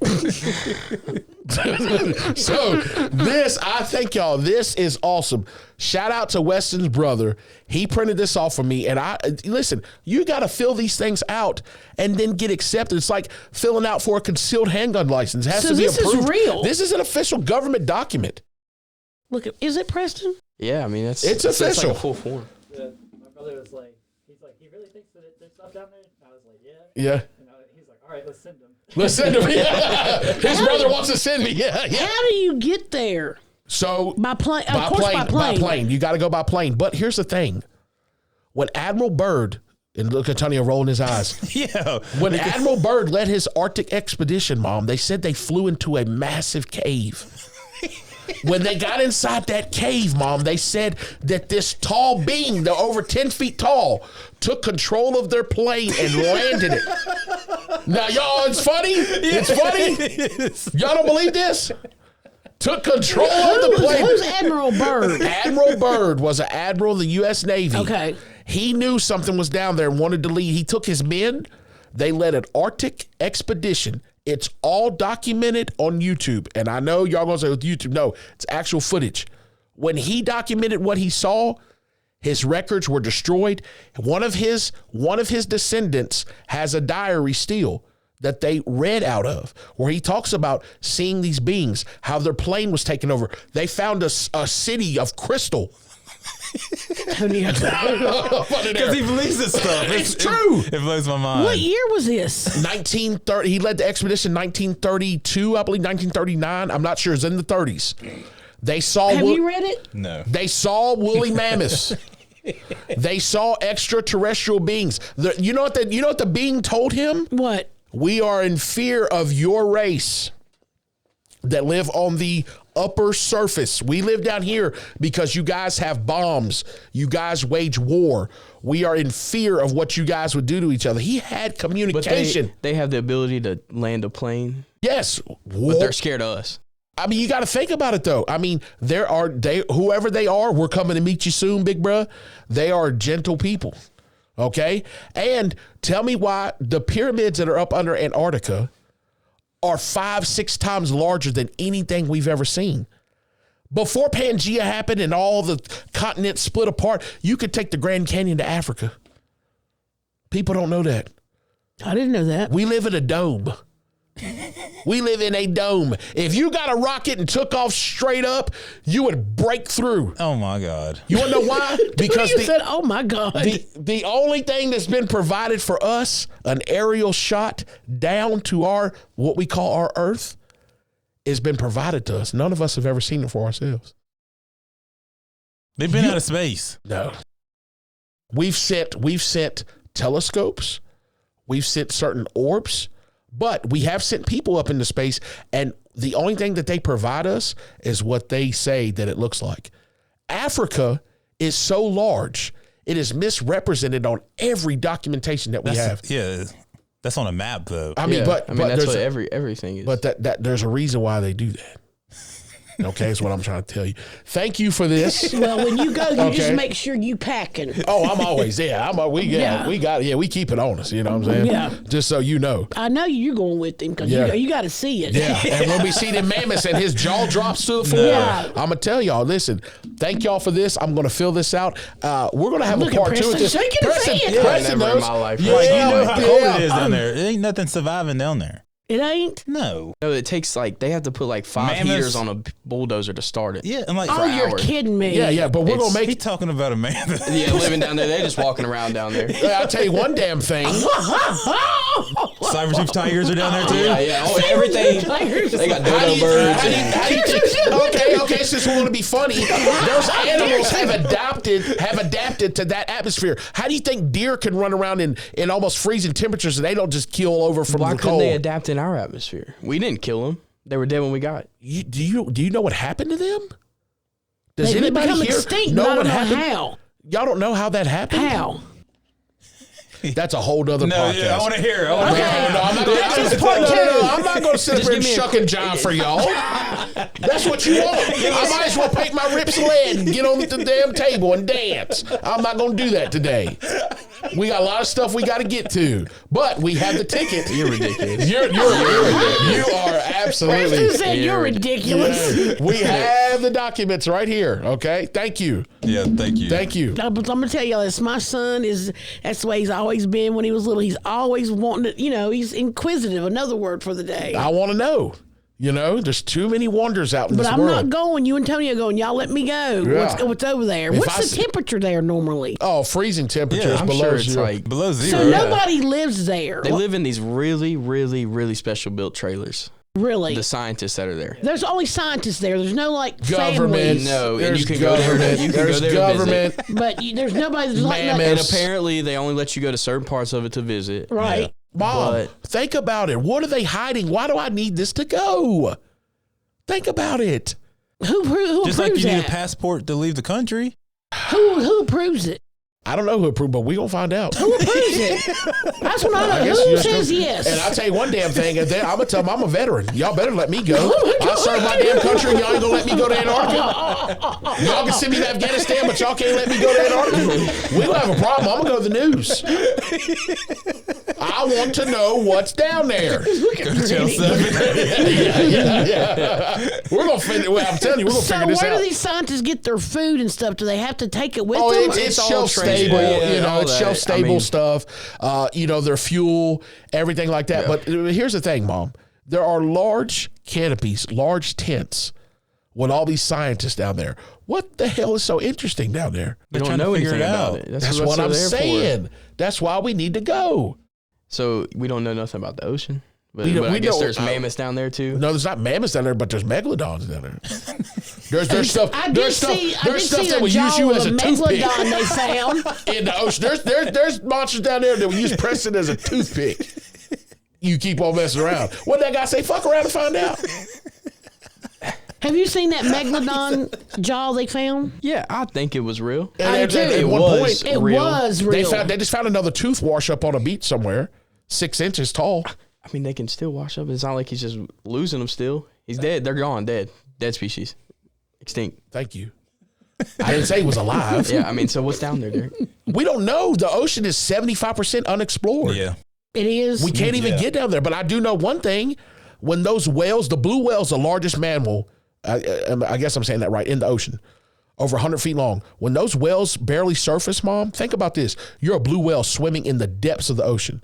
So this, I think y'all, this is awesome. Shout out to Weston's brother. He printed this off for me. And listen, you got to fill these things out and then get accepted. It's like filling out for a concealed handgun license. It has So to be this is approved. real. This is an official government document. Look at. Is it Preston? Yeah, I mean, It's it's official. like a full form. My brother was like, he's like, he really thinks that there's stuff down there? And I was like, yeah. Yeah. And he's like, all right, let's send him. Let's send him. His brother wants to send me. Yeah. How do you get there? So By plane. Of course, by plane. You got to go by plane. But here's the thing. When Admiral Byrd, and look at Antonio rolling his eyes. Yeah. When Admiral Byrd led his Arctic expedition, Mom, they said they flew into a massive cave. When they got inside that cave, Mom, they said that this tall being, they're over 10 feet tall, took control of their plane and landed it. Now, y'all, it's funny. It's funny. Y'all don't believe this? Took control of the plane. Who's Admiral Byrd? Admiral Byrd was an admiral of the U.S. Navy. Okay. He knew something was down there and wanted to lead. He took his men. They led an Arctic expedition. It's all documented on YouTube. And I know y'all gonna say with YouTube, no, it's actual footage. When he documented what he saw, his records were destroyed. One of his descendants has a diary still that they read out of, where he talks about seeing these beings, how their plane was taken over. They found a city of crystal. Because he believes this stuff. It's true. It blows my mind. What year was this? 1930. He led the expedition 1932, I believe 1939. I'm not sure. It's in the 30s. They saw. Have you read it? No. They saw woolly mammoths. They saw extraterrestrial beings. You know what the being told him? What? We are in fear of your race that live on the upper surface. We live down here because you guys have bombs. You guys wage war. We are in fear of what you guys would do to each other. He had But communication. they have the ability to land a plane, Yes. but they're scared of us. I mean, you got to think about it, though. I mean, whoever they are, we're coming to meet you soon, big bruh. They are gentle people, okay? And tell me why the pyramids that are up under Antarctica are 5-6 times larger than anything we've ever seen. Before Pangea happened and all the continents split apart, you could take the Grand Canyon to Africa. People don't know that. I didn't know that. We live in a dome. We live in a dome. If you got a rocket and took off straight up, you would break through. Oh my God. You want to know why? Because you said, "Oh my God." the only thing that's been provided for us, an aerial shot down to what we call our Earth, has been provided to us. None of us have ever seen it for ourselves. They've been out of space. No. We've sent telescopes. We've sent certain orbs. But we have sent people up into space, and the only thing that they provide us is what they say that it looks like. Africa is so large, it is misrepresented on every documentation that we have. Yeah, that's on a map, though. I mean, but that's there's what everything is. but that there's a reason why they do that. Okay, is what I'm trying to tell you. Thank you for this. Well, when you go, you Okay. just make sure you packing. Oh, I'm always we keep it on us. You know what I'm saying? Yeah. Just so you know. I know you're going with him because Yeah. you got to see it. Yeah, and when we see the mammoths and his jaw drops to the floor, Yeah. I'm gonna tell y'all. Listen, thank y'all for this. I'm gonna fill this out. We're gonna have Look a at part 2 of Preston this. shaking his head. Preston Never in knows. my life. Yeah, Like, you know how cold yeah. it is down there. It ain't nothing surviving down there. It ain't. No. No, it takes they have to put 5 Mammoths. heaters on a bulldozer to start it. Yeah, I'm like, Oh, you're hours. kidding me. Yeah, but we're gonna make He's talking about a man. Yeah, living down there, they're just walking around down there. I'll tell you one damn thing. Saber-tooth tigers are down there, too? Yeah. Oh, everything. They got How do dodo you- birds. how do you- how do you think- okay, since we want to be funny, those animals have adapted to that atmosphere. How do you think deer can run around in almost freezing temperatures and they don't just keel over from Why the couldn't cold? they adapt in our atmosphere? We didn't kill them. They were dead when we got. Do you know what happened to them? Does They anybody become here extinct. know but I what don't know happened? how. Y'all don't know how that happened? How? That's a whole nother No, podcast. yeah, I want to hear it. I wanna hear it. No, I'm not gonna, That's just part two. I'm not going to sit up here and give me a shuck and jive for y'all. That's what you want. I might as well paint my rips lead and get on the damn table and dance. I'm not going to do that today. We got a lot of stuff we got to get to, but we have the ticket. You're ridiculous. You are absolutely. Preston said you're ridiculous. We have the documents right here. Okay, thank you, Yeah, thank you. thank you. I'm gonna tell y'all this. My son that's the way he's always been when he was little. He's always wanting to, he's inquisitive. Another word for the day. I want to know. There's too many wonders out in But this I'm world. not going. You and Antonio going. Y'all let me go. Yeah. What's over there? If I What's the see- temperature there normally? Oh, freezing temperatures Yeah, I'm below sure it's zero. Below So zero. nobody lives there. They live in these really, really, really special built trailers. Really? The scientists that are there. There's only scientists there. There's no Government. families. No, and There's you can go there. government. You can There's go there government. to visit. But there's nobody. There's like Mammoths. nothing. And apparently, they only let you go to certain parts of it to visit. Right. Mom, But- think about it. What are they hiding? Why do I need this to go? Think about it. Who Just like approves you need a that? passport to leave the country. Who approves it? I don't know who approved, but we gonna find out. Who approves it? That's what I know. guess Who you says just- yes? And I'll tell you one damn thing. And then I'm gonna tell them I'm a veteran. Y'all better let me go. I serve my damn country, and y'all ain't gonna let me go to Antarctica. Y'all can send me to Afghanistan, but y'all can't let me go to Antarctica. We gonna have a problem. I'm gonna go to the news. I want to know what's down there. Channel 7. Yeah. We're gonna figure. Well, I'm telling you, we're gonna So figure this where out. do these scientists get their food and stuff? Do they have to take it with Oh, them? it's all shelf stable. transport, You know, all it's that. shelf stable I mean- stuff. Their fuel, everything like that. Yeah. But here's the thing, Mom. There are large canopies, large tents with all these scientists down there. What the hell is so interesting down there? You They're don't trying to know figure anything it about out. it. That's what what I'm they're there for. saying. That's why we need to go. So we don't know nothing about the ocean. But, We don't- but we I guess know- there's mammoths down there too. No, there's not mammoths down there, but there's megalodons down there. There's stuff. I There's did see, stuff. There's stuff the that will jaw use you of as a a toothpick megalodon they found. in the ocean. There's monsters down there that will use Preston as a toothpick. You keep on messing around. What that guy say? Fuck around and find out. Have you seen that megalodon jaw they found? Yeah, I think it was real. And I at, do. at It one was. point, It Real. was they real. just found another tooth wash up on a beach somewhere, 6 inches tall. I mean, they can still wash up. It's not like he's just losing them still. He's dead. They're gone. Dead. Dead species. Extinct. Thank you. I didn't say he was alive. Yeah, I mean, so what's down there, Derek? We don't know. The ocean is 75% unexplored. Yeah. It is. We can't even Yeah. get down there. But I do know one thing. When those whales, the blue whale's the largest mammal, I guess I'm saying that right, in the ocean, over 100 feet long. When those whales barely surface, Mom, think about this. You're a blue whale swimming in the depths of the ocean.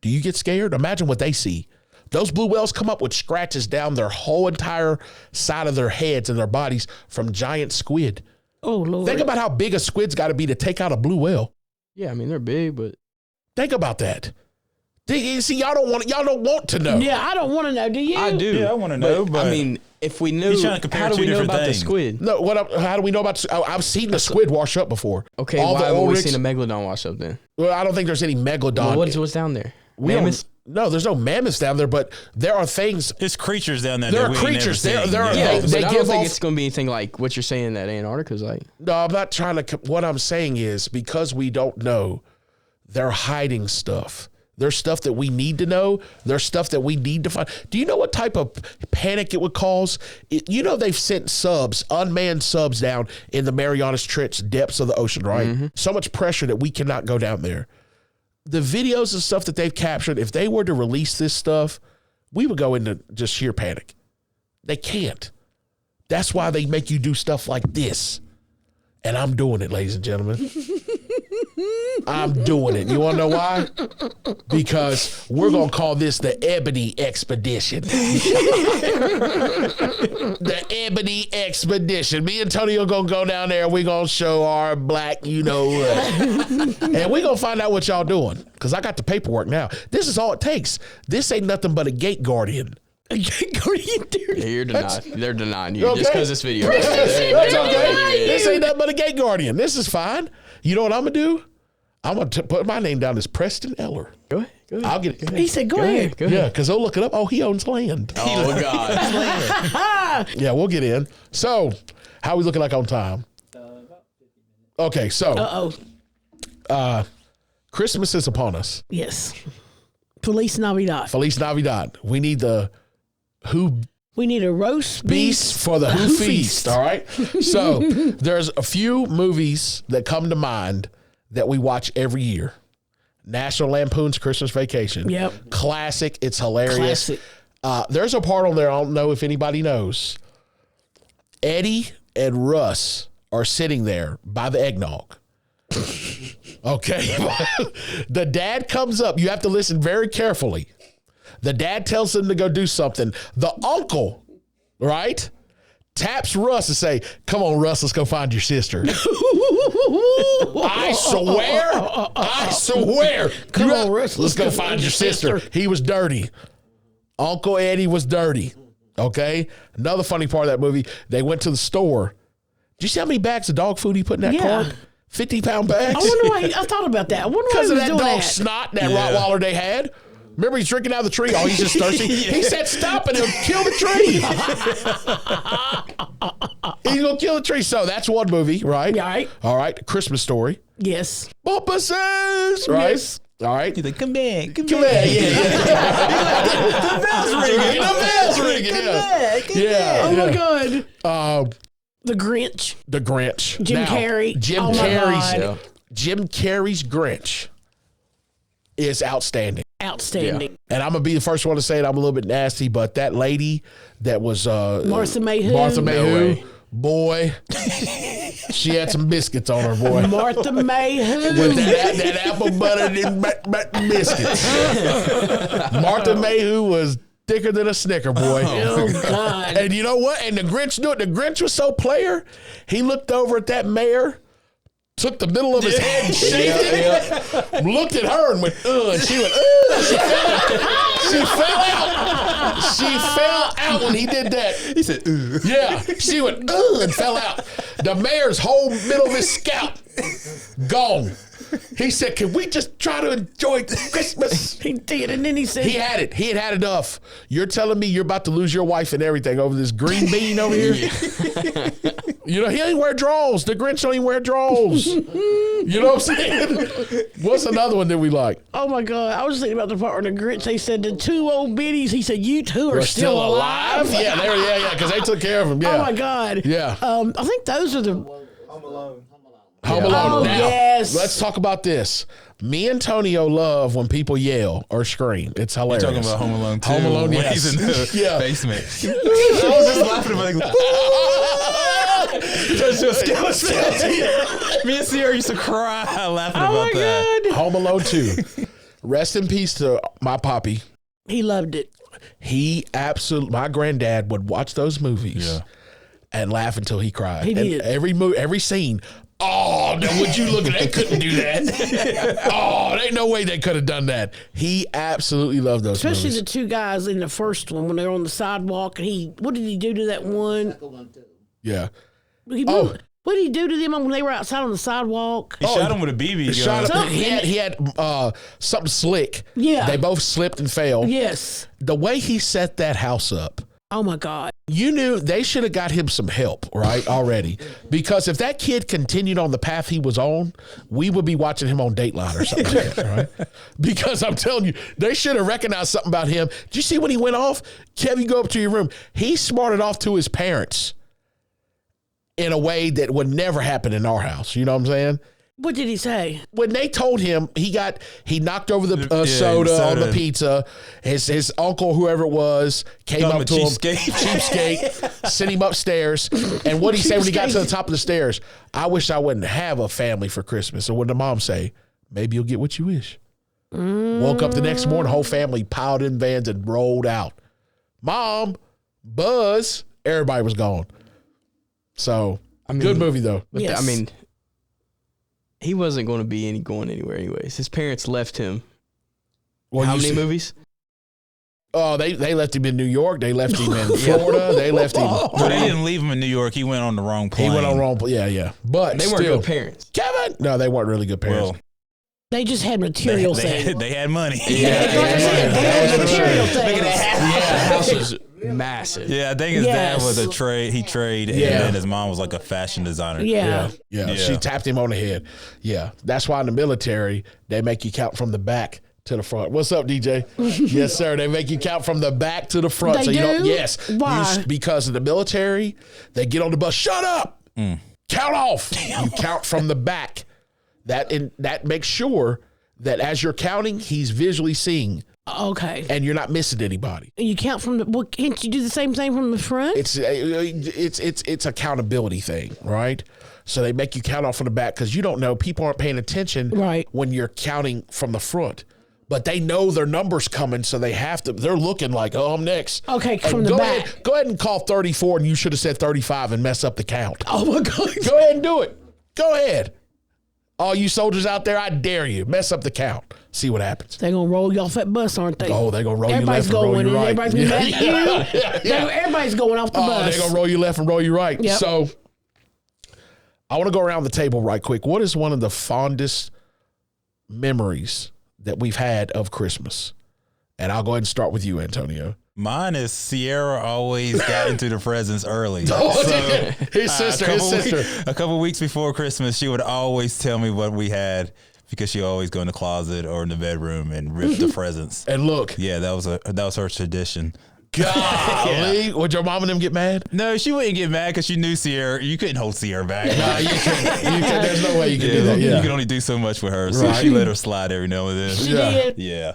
Do you get scared? Imagine what they see. Those blue whales come up with scratches down their whole entire side of their heads and their bodies from giant squid. Oh, Lord. Think about how big a squid's got to be to take out a blue whale. Yeah, I mean, they're big, but Think about that. See, y'all don't want to know. Yeah, I don't want to know. Do you? I do. Yeah, I wanna know, but I mean, if we knew, he's trying to compare how do two we know different about things. the squid? No, how do we know about? I've seen the squid wash up before. Okay, All why the haven't we oryx- seen a megalodon wash up then? Well, I don't think there's any megalodon. Well, what's down there? We don't- Mammoths? No, there's no mammoths down there, but there are things. it's creatures down there. There that are we ain't creatures. never There- seen. there are- Yeah, They but I don't give think off- it's going to be anything like what you're saying that Antarctica's like. No, I'm not trying to. What I'm saying is because we don't know, they're hiding stuff. There's stuff that we need to know. There's stuff that we need to find. Do you know what type of panic it would cause? They've sent subs, unmanned subs down in the Marianas Trench depths of the ocean, right? So much pressure that we cannot go down there. The videos and stuff that they've captured, if they were to release this stuff, we would go into just sheer panic. They can't. That's why they make you do stuff like this. And I'm doing it, ladies and gentlemen. I'm doing it. You want to know why? Because we're going to call this the Ebony Expedition. The Ebony Expedition. Me and Tony are going to go down there. We're going to show our black, you know what. And we're going to find out what y'all doing. Because I got the paperwork now. This is all it takes. This ain't nothing but a gate guardian. You're denied. They're denying you Okay. just because this video. That's okay. This ain't nothing but a gate guardian. This is fine. You know what I'm going to do? I'm going to put my name down as Preston Eller. Go ahead. Go ahead. I'll get it. He said, go ahead. Go ahead. Yeah, because they'll look it up. Oh, he owns land. Oh, God. Yeah, we'll get in. So, how we looking like on time? Okay, so Uh-oh. Christmas is upon us. Yes. Feliz Navidad. Feliz Navidad. We need the Who We need a roast Beast beef for the Who Who Feast. All right. So, there's a few movies that come to mind that we watch every year. National Lampoon's Christmas Vacation. Yep. Classic. It's hilarious. Classic. There's a part on there, I don't know if anybody knows. Eddie and Russ are sitting there by the eggnog. Okay. The dad comes up. You have to listen very carefully. The dad tells them to go do something. The uncle, right, taps Russ and say, come on, Russ, let's go find your sister. I swear. Come on, Russ, let's go find your sister. He was dirty. Uncle Eddie was dirty. Okay. Another funny part of that movie, they went to the store. Did you see how many bags of dog food he put in that Yeah. cart? 50-pound bags? I wonder why. I thought about that. I wonder why Because he of was that doing dog that. snot, that Rottweiler they had. Remember, he's drinking out of the tree. Oh, he's just thirsty. He said, stop and he'll kill the tree. He's going to kill the tree. So that's one movie, right? Right. All right. Christmas Story. Yes. Bumpuses, right? Yes. All right. He's like, come back. Come back. Yeah. The bells ringing. The bells ringing. Yeah. Oh my God. God. The Grinch. The Grinch. Jim Carrey. Jim Oh my Carrey's. God. Jim Carrey's Grinch. is outstanding. Outstanding. And I'm gonna be the first one to say it. I'm a little bit nasty, but that lady that was Martha Mayhew. Martha No Mayhew, way. boy, she had some biscuits on her, boy. Martha Mayhew. With that apple butter and biscuits. Martha Mayhew was thicker than a Snicker, boy. Oh, God. And you know what? And the Grinch knew it. The Grinch was so player. He looked over at that mayor, took the middle of his head and shaved it, looked at her and went, and she went, She fell out. She fell out when he did that. He said, "Ugh." Yeah, she went, and fell out. The mayor's whole middle of his scalp gone. He said, can we just try to enjoy Christmas? He did, and then he said, He had it. He had enough. You're telling me you're about to lose your wife and everything over this green bean over here? You know, he ain't wear drawers. The Grinch don't even wear drawers. You know what I'm saying? What's another one that we like? oh my God, I was thinking about the part where the Grinch, they said the two old biddies, he said, you two are We're still alive? Yeah, because they took care of him. Yeah. Oh my God. Yeah. I think those are the, Home Alone. Oh, Now, yes. let's talk about this. Me and Tonio love when people yell or scream. It's hilarious. Talking about Home Alone 2. Home Alone, when yes. he's in the Yeah. basement. I was just laughing about it. Me and Sierra used to cry laughing oh about my that. God. Home Alone 2. Rest in peace to my poppy. He loved it. He absolutely, my granddad would watch those movies Yeah. and laugh until he cried. He And did. every scene. Oh, now would you look at that? They couldn't do that. Oh, there ain't no way they could have done that. He absolutely loved those Especially movies. the two guys in the first one when they were on the sidewalk, and what did he do to that one? Yeah. What did he do to them when they were outside on the sidewalk? He shot him with a BB gun. Shot Something. he had something slick. Yeah. They both slipped and fell. Yes. The way he set that house up, Oh my God. you knew they should have got him some help, right? Already. Because if that kid continued on the path he was on, we would be watching him on Dateline or something like that, right? Because I'm telling you, they should have recognized something about him. Did you see when he went off? Kevin, go up to your room. He smarted off to his parents in a way that would never happen in our house. You know what I'm saying? What did he say? When they told him he knocked over the Yeah, soda on soda. the pizza, his uncle, whoever it was, came Called him up a to him, cheapskate. sent him upstairs. And what he said when he got to the top of the stairs, I wish I wouldn't have a family for Christmas. And what did the mom say? Maybe you'll get what you wish. Woke up the next morning, whole family piled in vans and rolled out. Mom, Buzz, everybody was gone. So, good movie though. But Yes. I mean, he wasn't going to be going anywhere anyways. His parents left him. Well, How you many see- movies? Oh, they left him in New York. They left him in Florida. They left him. But they didn't leave him in New York. He went on the wrong plane. He went on wrong. Yeah. But They weren't still, good parents. Kevin. No, they weren't really good parents. Well, They just had material they things. had money. Like I said, they had material things. The house was massive. Yeah, I think his Yes. dad was a trade. He traded, Yeah. and then his mom was like a fashion designer. Yeah. Yeah, Yeah. she tapped him on the head. Yeah, that's why in the military they make you count from the back to the front. What's up, DJ? Yes, sir. They make you count from the back to the front. They so you don't. do? Yes. Why? Because in the military, they get on the bus. Shut up. Count off. You count from the back. That makes sure that as you're counting, he's visually seeing, Okay. and you're not missing anybody. And you count from the. Well, can't you do the same thing from the front? It's accountability thing, right? So they make you count off from the back because you don't know. People aren't paying attention Right. when you're counting from the front. But they know their number's coming, so they have to. They're looking like, oh, I'm next. Okay, And from the go back. Ahead, go ahead and call 34, and you should have said 35 and mess up the count. Oh my God. Go ahead and do it. Go ahead. All you soldiers out there, I dare you. Mess up the count. See what happens. They're gonna roll you off that bus, aren't they? Oh, they're going to roll Everybody's you left and roll going, you and right. everybody's gonna be mad at you. yeah. Everybody's going off the Oh, bus. they're going to roll you left and roll you right. Yep. So I want to go around the table right quick. What is one of the fondest memories that we've had of Christmas? And I'll go ahead and start with you, Antonio. Mine is Sierra always got into the presents early. His sister. A couple weeks before Christmas, she would always tell me what we had because she always go in the closet or in the bedroom and rip the presents. And look, Yeah, that was her tradition. Golly. Would your mom and them get mad? No, she wouldn't get mad because she knew Sierra. You couldn't hold Sierra back. Nah, you couldn't. There's no way you can do that. You Yeah. can only do so much with her. So Right. she let her slide every now and then. She Yeah. did. Yeah.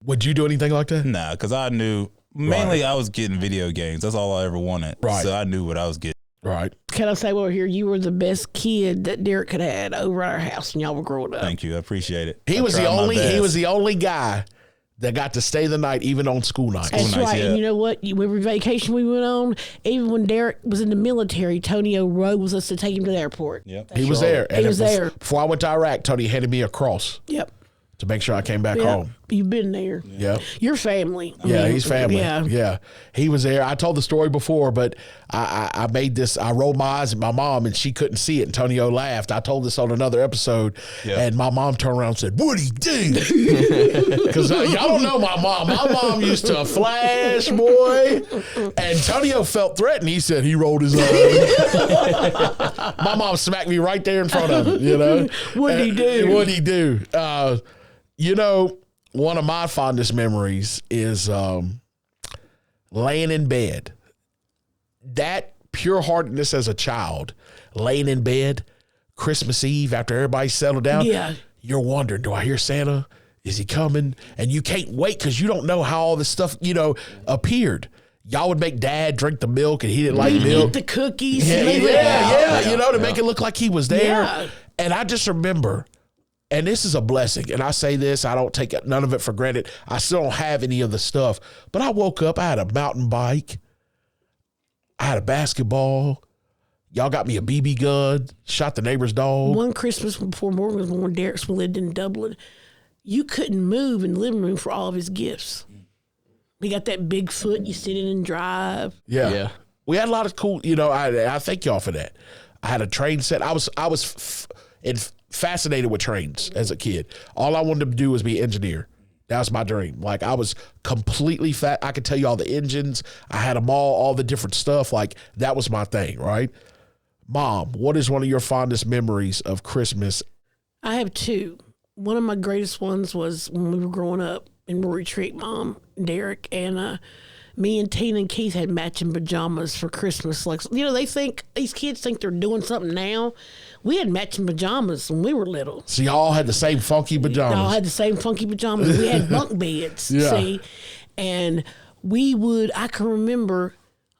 Would you do anything like that? Nah, because I knew mainly I was getting video games. That's all I ever wanted. Right. So I knew what I was getting. Right. Can I say over here, you were the best kid that Derek had had over at our house when y'all were growing up. Thank you. I appreciate it. He I was the tried my only. He best. was the only guy that got to stay the night, even on school nights. That's nights, right. yeah. And you know what? Every vacation we went on, even when Derek was in the military, Tonio rode with us to take him to the airport. Yep. He was there. He was there. Before I went to Iraq, Tony handed me a cross Yep. to make sure I came back Yep. home. You've been there. Yeah. Your family. I Yeah, mean, he's family. Yeah. Yeah. He was there. I told the story before, but I made this, I rolled my eyes at my mom and she couldn't see it. Antonio laughed. I told this on another episode and my mom turned around and said, "What'd he do?" Because y'all don't know my mom. My mom used to flash, boy. Antonio felt threatened. He said he rolled his eyes. My mom smacked me right there in front of him, you know. What'd he do? What'd he do? You know, one of my fondest memories is laying in bed. That pure heartedness as a child, laying in bed, Christmas Eve after everybody's settled down. Yeah. You're wondering, do I hear Santa? Is he coming? And you can't wait because you don't know how all this stuff, appeared. Y'all would make Dad drink the milk and he didn't like Eat milk. the cookies. Yeah, leave it out. to make it look like he was there. Yeah. And I just remember, and this is a blessing, and I say this, I don't take none of it for granted. I still don't have any of the stuff, but I woke up, I had a mountain bike, I had a basketball, y'all got me a BB gun, shot the neighbor's dog. One Christmas before Morgan was born, Derek lived in Dublin. You couldn't move in the living room for all of his gifts. He got that big foot you sit in and drive. Yeah. Yeah. We had a lot of cool, I thank y'all for that. I had a train set. I was fascinated with trains as a kid. All I wanted to do was be an engineer. That was my dream. Like I was completely I could tell you all the engines. I had them all the different stuff. Like that was my thing, right? Mom, what is one of your fondest memories of Christmas? I have two. One of my greatest ones was when we were growing up in Rory Creek, Mom, Derek, and me and Tina and Keith had matching pajamas for Christmas. Like, these kids think they're doing something now. We had matching pajamas when we were little. So y'all had the same funky pajamas. Y'all had the same funky pajamas. We had bunk beds, Yeah. see? And I can remember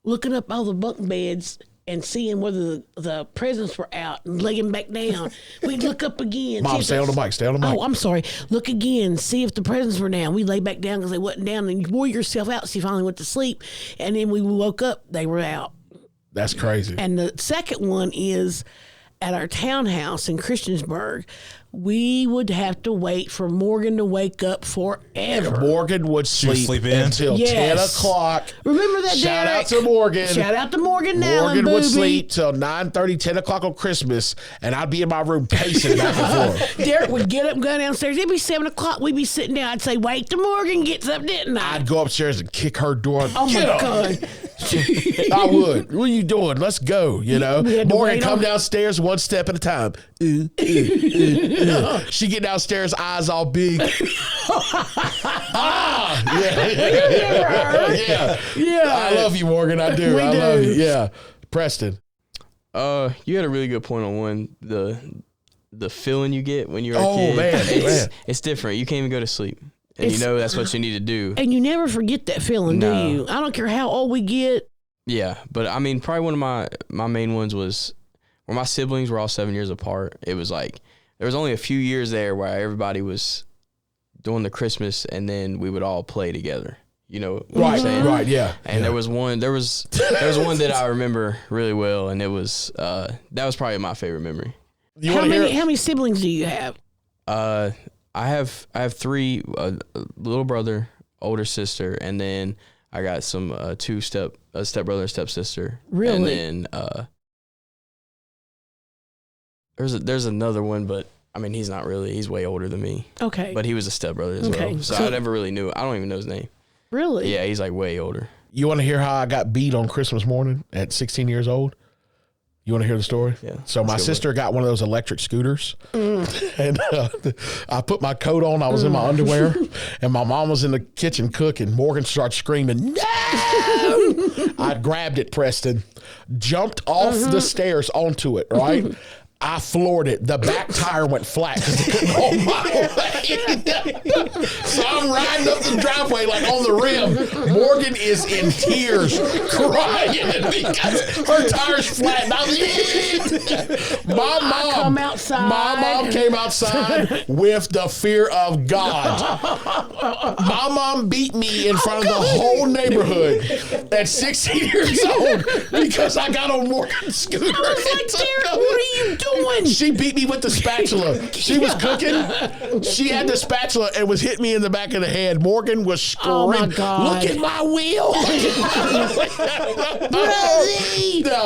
looking up all the bunk beds and seeing whether the presents were out and laying back down. We'd look up again. Mom, see if stay on the mic. Stay on the mic. Oh, I'm sorry. Look again. See if the presents were down. We lay back down because they wasn't down. And you wore yourself out. So you finally went to sleep. And then we woke up. They were out. That's crazy. And the second one is at our townhouse in Christiansburg. We would have to wait for Morgan to wake up forever. Morgan would would sleep sleep in? until Yes. 10 o'clock. Remember that, Shout Derek? out to Morgan. Shout out to Morgan now. Morgan and would Booby. sleep till 9:30, 10 o'clock on Christmas, and I'd be in my room pacing back and forth. Derek would get up and go downstairs. It'd be 7 o'clock. We'd be sitting down. I'd say, wait till Morgan gets up, didn't I? I'd go upstairs and kick her door. Oh, my Get up. God. I would. What are you doing? Let's go. We had to Morgan, wait come on- downstairs one step at a time. She get downstairs, eyes all big. Yeah. I love you, Morgan. I do. We I do. love you. Yeah. Preston. You had a really good point on one. The feeling you get when you're a Oh, kid. man. It's different. You can't even go to sleep. And you know that's what you need to do. And you never forget that feeling, No. do you? I don't care how old we get. Yeah, but I mean, probably one of my main ones was where my siblings were all 7 years apart. It was like there was only a few years there where everybody was doing the Christmas, and then we would all play together. You know what I'm saying? Right. Yeah. And there was one that I remember really well, and it was that was probably my favorite memory. You How want to hear? many siblings do you have? I have three: a little brother, older sister, and then I got some a stepbrother and stepsister. Really? And then there's another one, but I mean he's not really. He's way older than me. Okay. But he was a stepbrother as Okay, well. So so- I never really knew. I don't even know his name. Really? Yeah, he's like way older. You want to hear how I got beat on Christmas morning at 16 years old? You want to hear the story? Yeah. So my sister got one of those electric scooters, and I put my coat on. I was in my underwear, and my mom was in the kitchen cooking. Morgan started screaming, "No!" I grabbed it, Preston, jumped off the stairs onto it, right? I floored it. The back tire went flat because it couldn't hold my weight. So I'm riding up the driveway like on the rim. Morgan is in tears, crying because her tire's flat. And come outside. My mom came outside with the fear of God. My mom beat me in front of the whole neighborhood at 16 years old because I got on Morgan's scooter. Derek, what are you doing? She beat me with the spatula. She was cooking. She had the spatula and was hitting me in the back of the head. Morgan was screaming, Oh, my God. "Look at my wheel."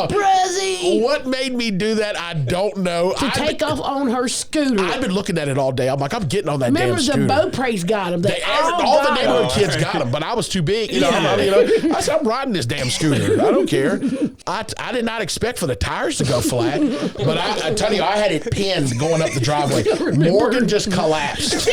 Bruzzy. What made me do that, I don't know. To take off on her scooter. I've been looking at it all day. I'm like, I'm getting on that Remember damn scooter. the Beaupre's got them. All the neighborhood kids got them, but I was too big. I said, I'm riding this damn scooter. I don't care. I did not expect for the tires to go flat, but I tell you, I had it pinned going up the driveway. Morgan just collapsed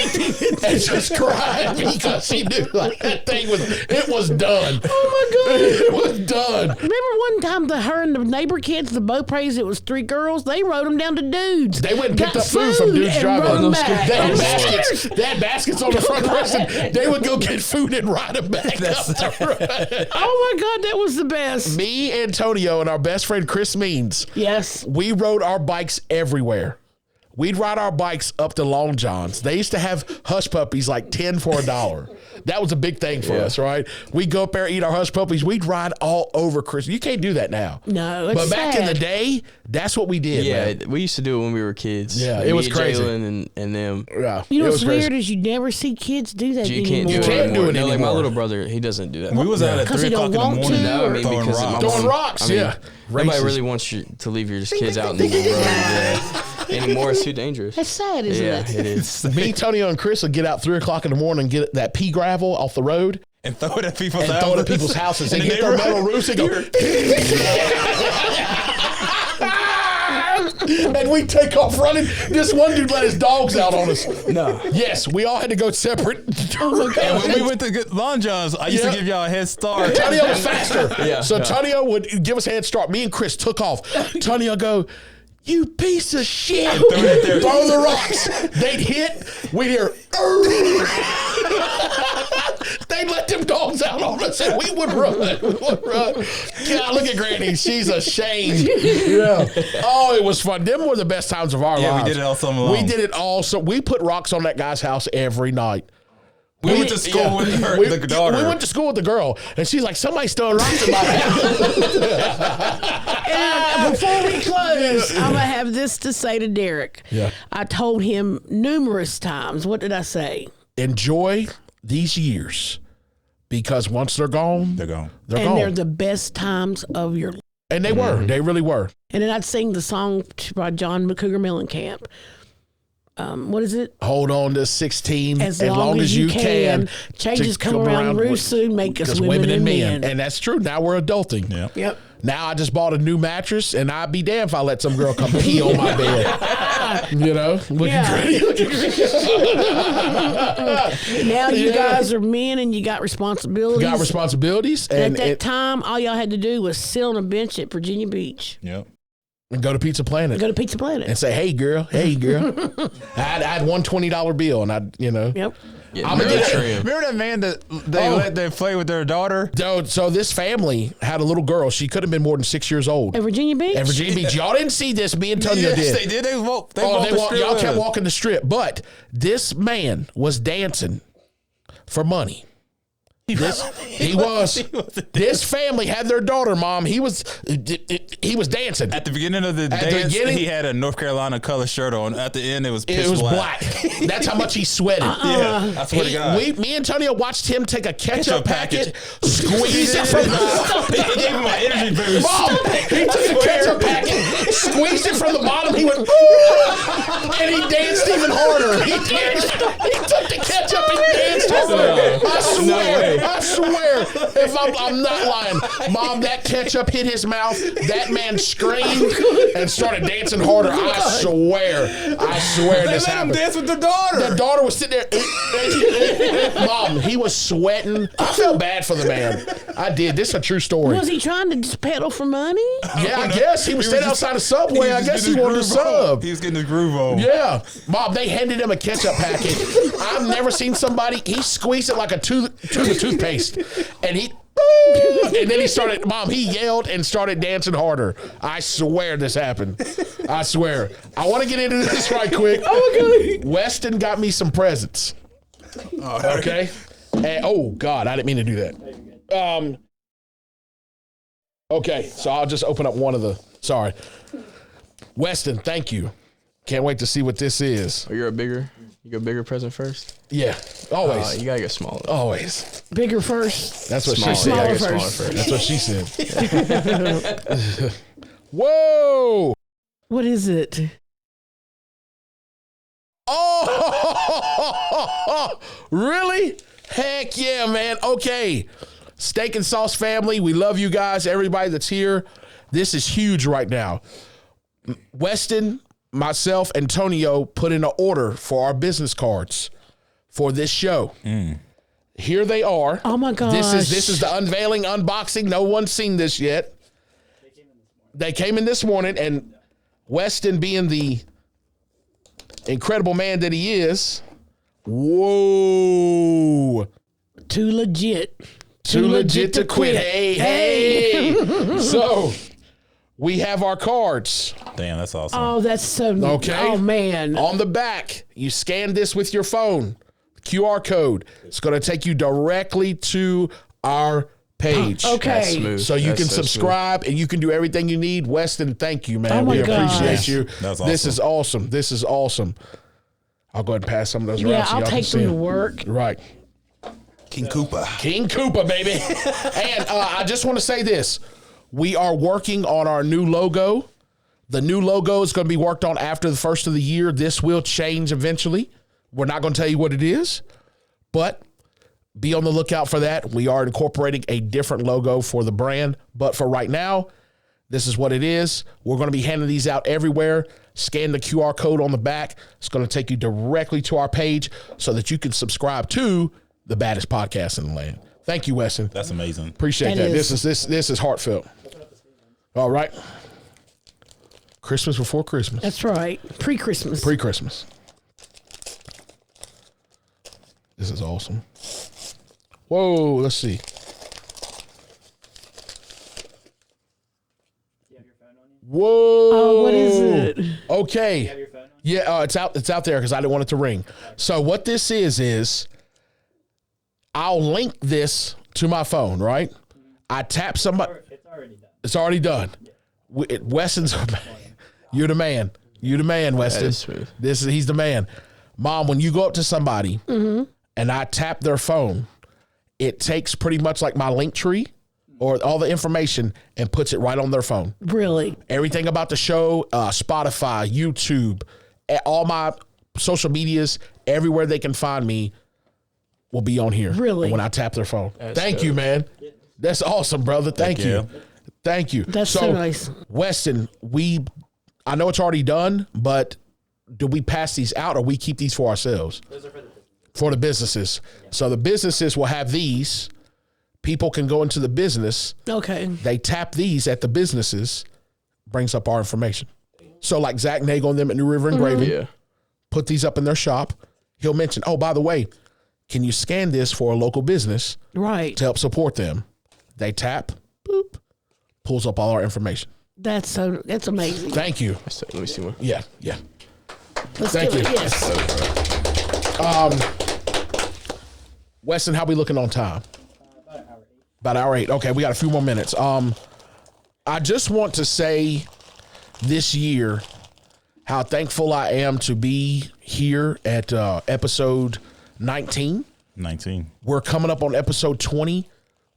and just cried because she knew like that thing was done. Oh my God. It was done. Remember one time her and the neighbor kids, the Beaupre's, it was 3 girls, they rode them down to Dudes. They went and picked Got up food from Dude's and driveway. rode 'em back. They had And baskets. scooters. They had baskets on the front person. They would go get food and ride them back up the road. Oh my God, that was the best. Me, Antonio, and our best friend Chris Means, Yes. we rode our bikes everywhere. We'd ride our bikes up to Long John's. They used to have hush puppies like 10 for $1. That was a big thing for us, right? We'd go up there, eat our hush puppies. We'd ride all over Christmas. You can't do that now. No, it's But back in the sad. day, that's what we did, Yeah, man. we used to do it when we were kids. Yeah, Me it was and crazy. Jalen and them. Yeah, You know it what's was crazy. weird is you never see kids do that You anymore. can't do it can't anymore. do it No, like my anymore. little brother, he doesn't do that. We was out at 'Cause 3 he o'clock don't in the want morning. to, No, I mean, throwing because rocks. Throwing rocks, yeah. Nobody Racist. really wants you to leave your kids out in the road anymore. It's too dangerous. That's sad, isn't Yeah, it? it is. Me, Antonio, and Chris would get out 3 o'clock in the morning and get that pea gravel off the road And throw it at people's and houses. throw it at people's houses. They In the get their metal neighborhood. roofs and go. And we take off running. This one dude let his dogs out on us. No. Yes, we all had to go separate. And when we went to get Long John's, I used Yeah. to give y'all a head start. Tonio was faster. Yeah. So Tonio would give us a head start. Me and Chris took off. Tonio go, "You piece of shit." Throw the rocks. They'd hit. We'd hear. They'd let them dogs out on us and we would run. God, look at Granny. She's ashamed. Yeah. Oh, it was fun. Them were the best times of our Yeah, lives. we did it all summer long. We did it all. So we put rocks on that guy's house every night. We went to school with her, the daughter. We went to school with the girl, and she's like, "Somebody's throwing rocks in my house." And before we close, I'm going to have this to say to Derek. Yeah. I told him numerous times. What did I say? Enjoy these years because once they're gone, They're gone. they're And gone. they're the best times of your life. And they were. They really were. And then I'd sing the song by John McCougar Mellencamp. What is it? Hold on to 16 As long as you can. Changes to come around real soon, make us because women and men. And that's true. Now we're adulting. Yeah. Yep. Now I just bought a new mattress, and I'd be damned if I let some girl come pee on my bed. You know? Look at Granny. Look at Granny. Now you Yeah. guys are men and you got responsibilities. Got responsibilities. At And, that time, all y'all had to do was sit on a bench at Virginia Beach. Yep. and go to Pizza Planet. Go to Pizza Planet. And say, "Hey girl, hey girl." I had one $20 bill, and Yep. Yeah, I'm gonna no get trim. Remember that man that they let them play with their daughter? So this family had a little girl. She could have been more than 6 years old. At Virginia Beach? At Virginia Beach, y'all didn't see this. Me and Tonio Yes, did. they did. They walked the Y'all strip. kept walking the strip, but this man was dancing for money. He was. This family had their daughter, Mom. He was dancing. At the beginning of the At the dance, beginning- he had a North Carolina color shirt on. At the end, it was pitch It was black. black. That's how much he sweated. Yeah, I swear to God. Me and Tonio watched him take a ketchup packet, package. squeeze it from He gave him an energy boost. Mom, he took a ketchup packet, squeezed it from the bottom. He went, "Ooh," and he danced even harder. He took the ketchup and danced harder. I swear. I swear, if I'm not lying, Mom, that ketchup hit his mouth. That man screamed and started dancing harder. I swear this happened. Dance with the daughter. The daughter was sitting there. Mom, he was sweating. I felt bad for the man. I did. This is a true story. Was he trying to just peddle for money? Yeah, I guess he was standing outside the Subway. I guess he wanted to sub. He was getting his groove on. Yeah, Mom, they handed him a ketchup packet. I've never seen somebody. He squeezed it like a tube of toothpaste, and then he started. Mom, he yelled and started dancing harder. I swear this happened. I swear. I want to get into this right quick. Okay. Weston got me some presents. Okay. And, oh God, I didn't mean to do that. Okay, so I'll just open up one of the. Sorry, Weston. Thank you. Can't wait to see what this is. Oh, you got a bigger present first? Yeah, always. You gotta get smaller. Always. Bigger first. That's what Smaller. she said. You gotta get Smaller smaller first. first. That's what she said. Whoa! What is it? Oh, really? Heck yeah, man. Okay. Steak and Sauce family, we love you guys. Everybody that's here. This is huge right now. Weston, myself, Antonio put in an order for our business cards for this show. Here they are. Oh my gosh. This is the unveiling, unboxing. No one's seen this yet. They came in this morning, and Weston, being the incredible man that he is, whoa. Too legit. Too legit to quit. Hey. So we have our cards. Damn, that's awesome. Oh, that's so Okay. Oh man. On the back, you scan this with your phone, QR code. It's going to take you directly to our page. Okay. That's smooth. So you That's can so subscribe and you can do everything you need. Weston, thank you, man. Oh my we gosh. appreciate you. That's This awesome. is awesome. This is awesome. I'll go ahead and pass some of those around Yeah, so I'll y'all can take see them to them. work. Right. King Koopa. King Koopa, baby. And I just want to say this. We are working on our new logo. The new logo is going to be worked on after the first of the year. This will change eventually. We're not going to tell you what it is, but be on the lookout for that. We are incorporating a different logo for the brand, but for right now, this is what it is. We're going to be handing these out everywhere. Scan the QR code on the back. It's going to take you directly to our page so that you can subscribe to the baddest podcast in the land. Thank you, Weston. That's amazing. Appreciate That that. is. This is heartfelt. All right. Christmas before Christmas. That's right. Pre-Christmas. Pre-Christmas. This is awesome. Whoa, let's see. Whoa. Oh, what is it? Okay. Yeah, it's out there because I didn't want it to ring. So what this is I'll link this to my phone, right? I tap somebody. It's already done. It's already done. Weston's you're the man. You're the man, Weston. is smooth. He's the man. Mom, when you go up to somebody and I tap their phone, it takes pretty much like my link tree or all the information and puts it right on their phone. Really? Everything about the show, Spotify, YouTube, all my social medias, everywhere they can find me will be on here. Really? When I tap their phone. That's Thank dope. you, man. That's awesome, brother. Thank Heck you. yeah. Thank you. That's so nice. Weston, I know it's already done, but do we pass these out or we keep these for ourselves? Those are for the business. For the businesses. So the businesses will have these. People can go into the business. Okay. They tap these at the businesses, brings up our information. So like Zach Nagel and them at New River Engraving, Yeah. put these up in their shop. He'll mention, oh, by the way, can you scan this for a local business Right. to help support them? They tap, boop, pulls up all our information. That's amazing. Thank you. Let me see one. Yeah. Let's Thank do you. it. Yes. Weston, how we looking on time? About hour 8. Okay, we got a few more minutes. I just want to say this year how thankful I am to be here at episode 19. 19. We're coming up on episode 20.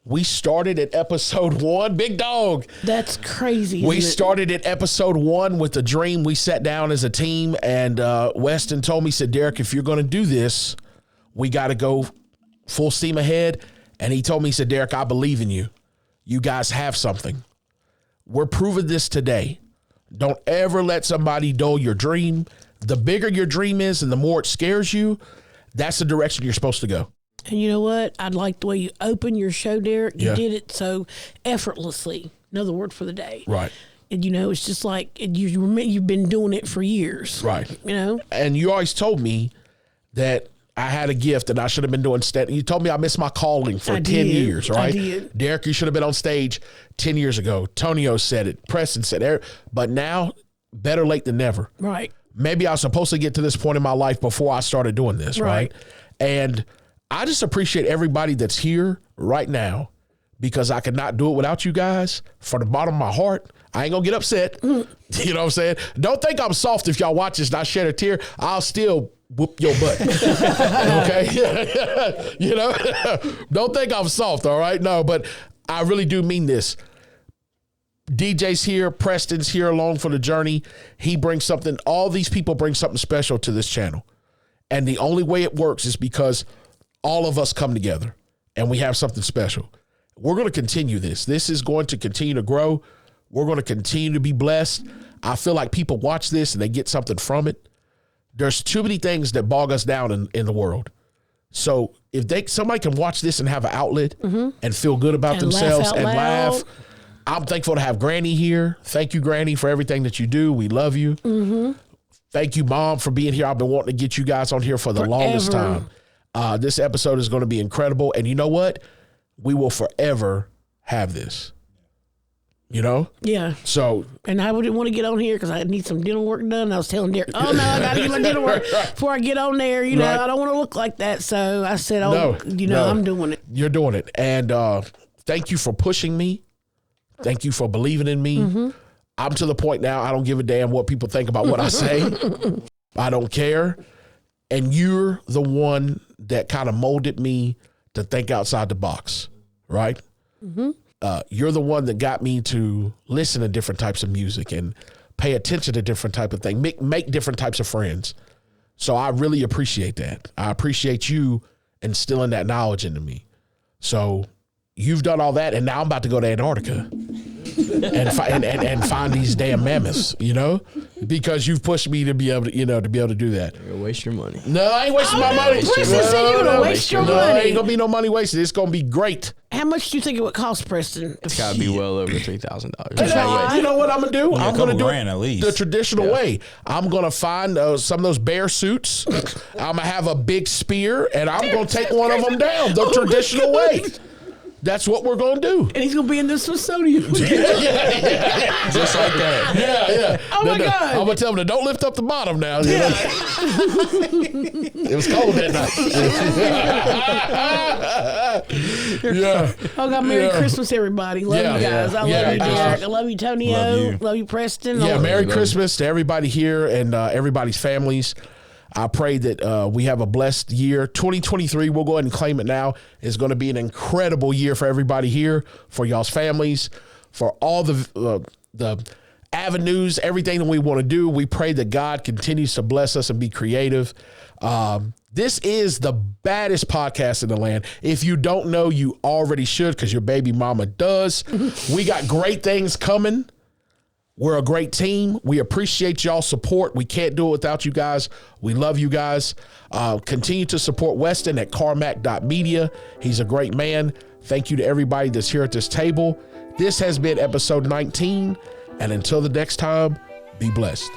We started at episode 1. Big dog. That's crazy. We isn't it? started at episode 1 with a dream. We sat down as a team, and Weston told me, said, Derek, if you're going to do this, we got to go full steam ahead. And he told me, he said, Derek, I believe in you. You guys have something. We're proving this today. Don't ever let somebody dull your dream. The bigger your dream is and the more it scares you, that's the direction you're supposed to go. And you know what? I'd like the way you open your show, Derek. You Yeah. did it so effortlessly. Another word for the day. Right. And, you know, it's just like you've been doing it for years. Right. You know? And you always told me that I had a gift and I should have been doing You told me I missed my calling for I 10 did. years, I right? did. Derek, you should have been on stage 10 years ago. Tonio said it. Preston said it. But now, better late than never. Right. Maybe I was supposed to get to this point in my life before I started doing this, right? And I just appreciate everybody that's here right now because I could not do it without you guys. From the bottom of my heart, I ain't gonna get upset. You know what I'm saying? Don't think I'm soft if y'all watch this and I shed a tear. I'll still whoop your butt. Okay? You know? Don't think I'm soft, all right? No, but I really do mean this. DJ's here, Preston's here along for the journey. He brings something, all these people bring something special to this channel. And the only way it works is because all of us come together and we have something special. We're going to continue this. This is going to continue to grow. We're going to continue to be blessed. I feel like people watch this and they get something from it. There's too many things that bog us down in the world. So if somebody can watch this and have an outlet and feel good about And themselves laugh out and loud. laugh, I'm thankful to have Granny here. Thank you, Granny, for everything that you do. We love you. Thank you, Mom, for being here. I've been wanting to get you guys on here for the longest time. This episode is going to be incredible. And you know what? We will forever have this. You know? Yeah. So, And I wouldn't want to get on here because I need some dental work done. I was telling Derek, oh, no, I got to get my dental work before I get on there. You know, Right. I don't want to look like that. So I said, No, I'm doing it. you're doing it. And thank you for pushing me. Thank you for believing in me. I'm to the point now, I don't give a damn what people think about what I say. I don't care. And you're the one that kind of molded me to think outside the box, right? You're the one that got me to listen to different types of music and pay attention to different type of things, make different types of friends. So I really appreciate that. I appreciate you instilling that knowledge into me. So you've done all that, and now I'm about to go to Antarctica and find these damn mammoths, you know, because you've pushed me to be able to, to do that. You're gonna waste your money. No, I ain't wasting my money. Preston said you gonna waste your No, money. ain't gonna be no money wasted. It's gonna be great. How much do you think it would cost, Preston? It's gotta be well over $3,000. You know what I'm gonna do? I'm gonna do $2,000 it at least. the traditional way. I'm gonna find some of those bear suits. I'm gonna have a big spear, and I'm gonna take one of them down the traditional way. That's what we're gonna do. And he's going to be in the Smithsonian. Just like that. Yeah. Oh, my God. I'm gonna tell them to don't lift up the bottom now. You know? It was cold that night. Yeah. Oh, God, Merry Yeah. Christmas, everybody. Love Yeah. you guys. I Yeah. love you, Yeah. Derek. I love you, Tonio. Love Love you. you, Preston. Yeah, Merry you. Christmas to everybody here and everybody's families. I pray that we have a blessed year. 2023, we'll go ahead and claim it now, is going to be an incredible year for everybody here, for y'all's families, for all the avenues, everything that we want to do. We pray that God continues to bless us and be creative. This is the baddest podcast in the land. If you don't know, you already should because your baby mama does. We got great things coming. We're a great team. We appreciate y'all's support. We can't do it without you guys. We love you guys. Continue to support Weston at carmack.media. He's a great man. Thank you to everybody that's here at this table. This has been episode 19. And until the next time, be blessed.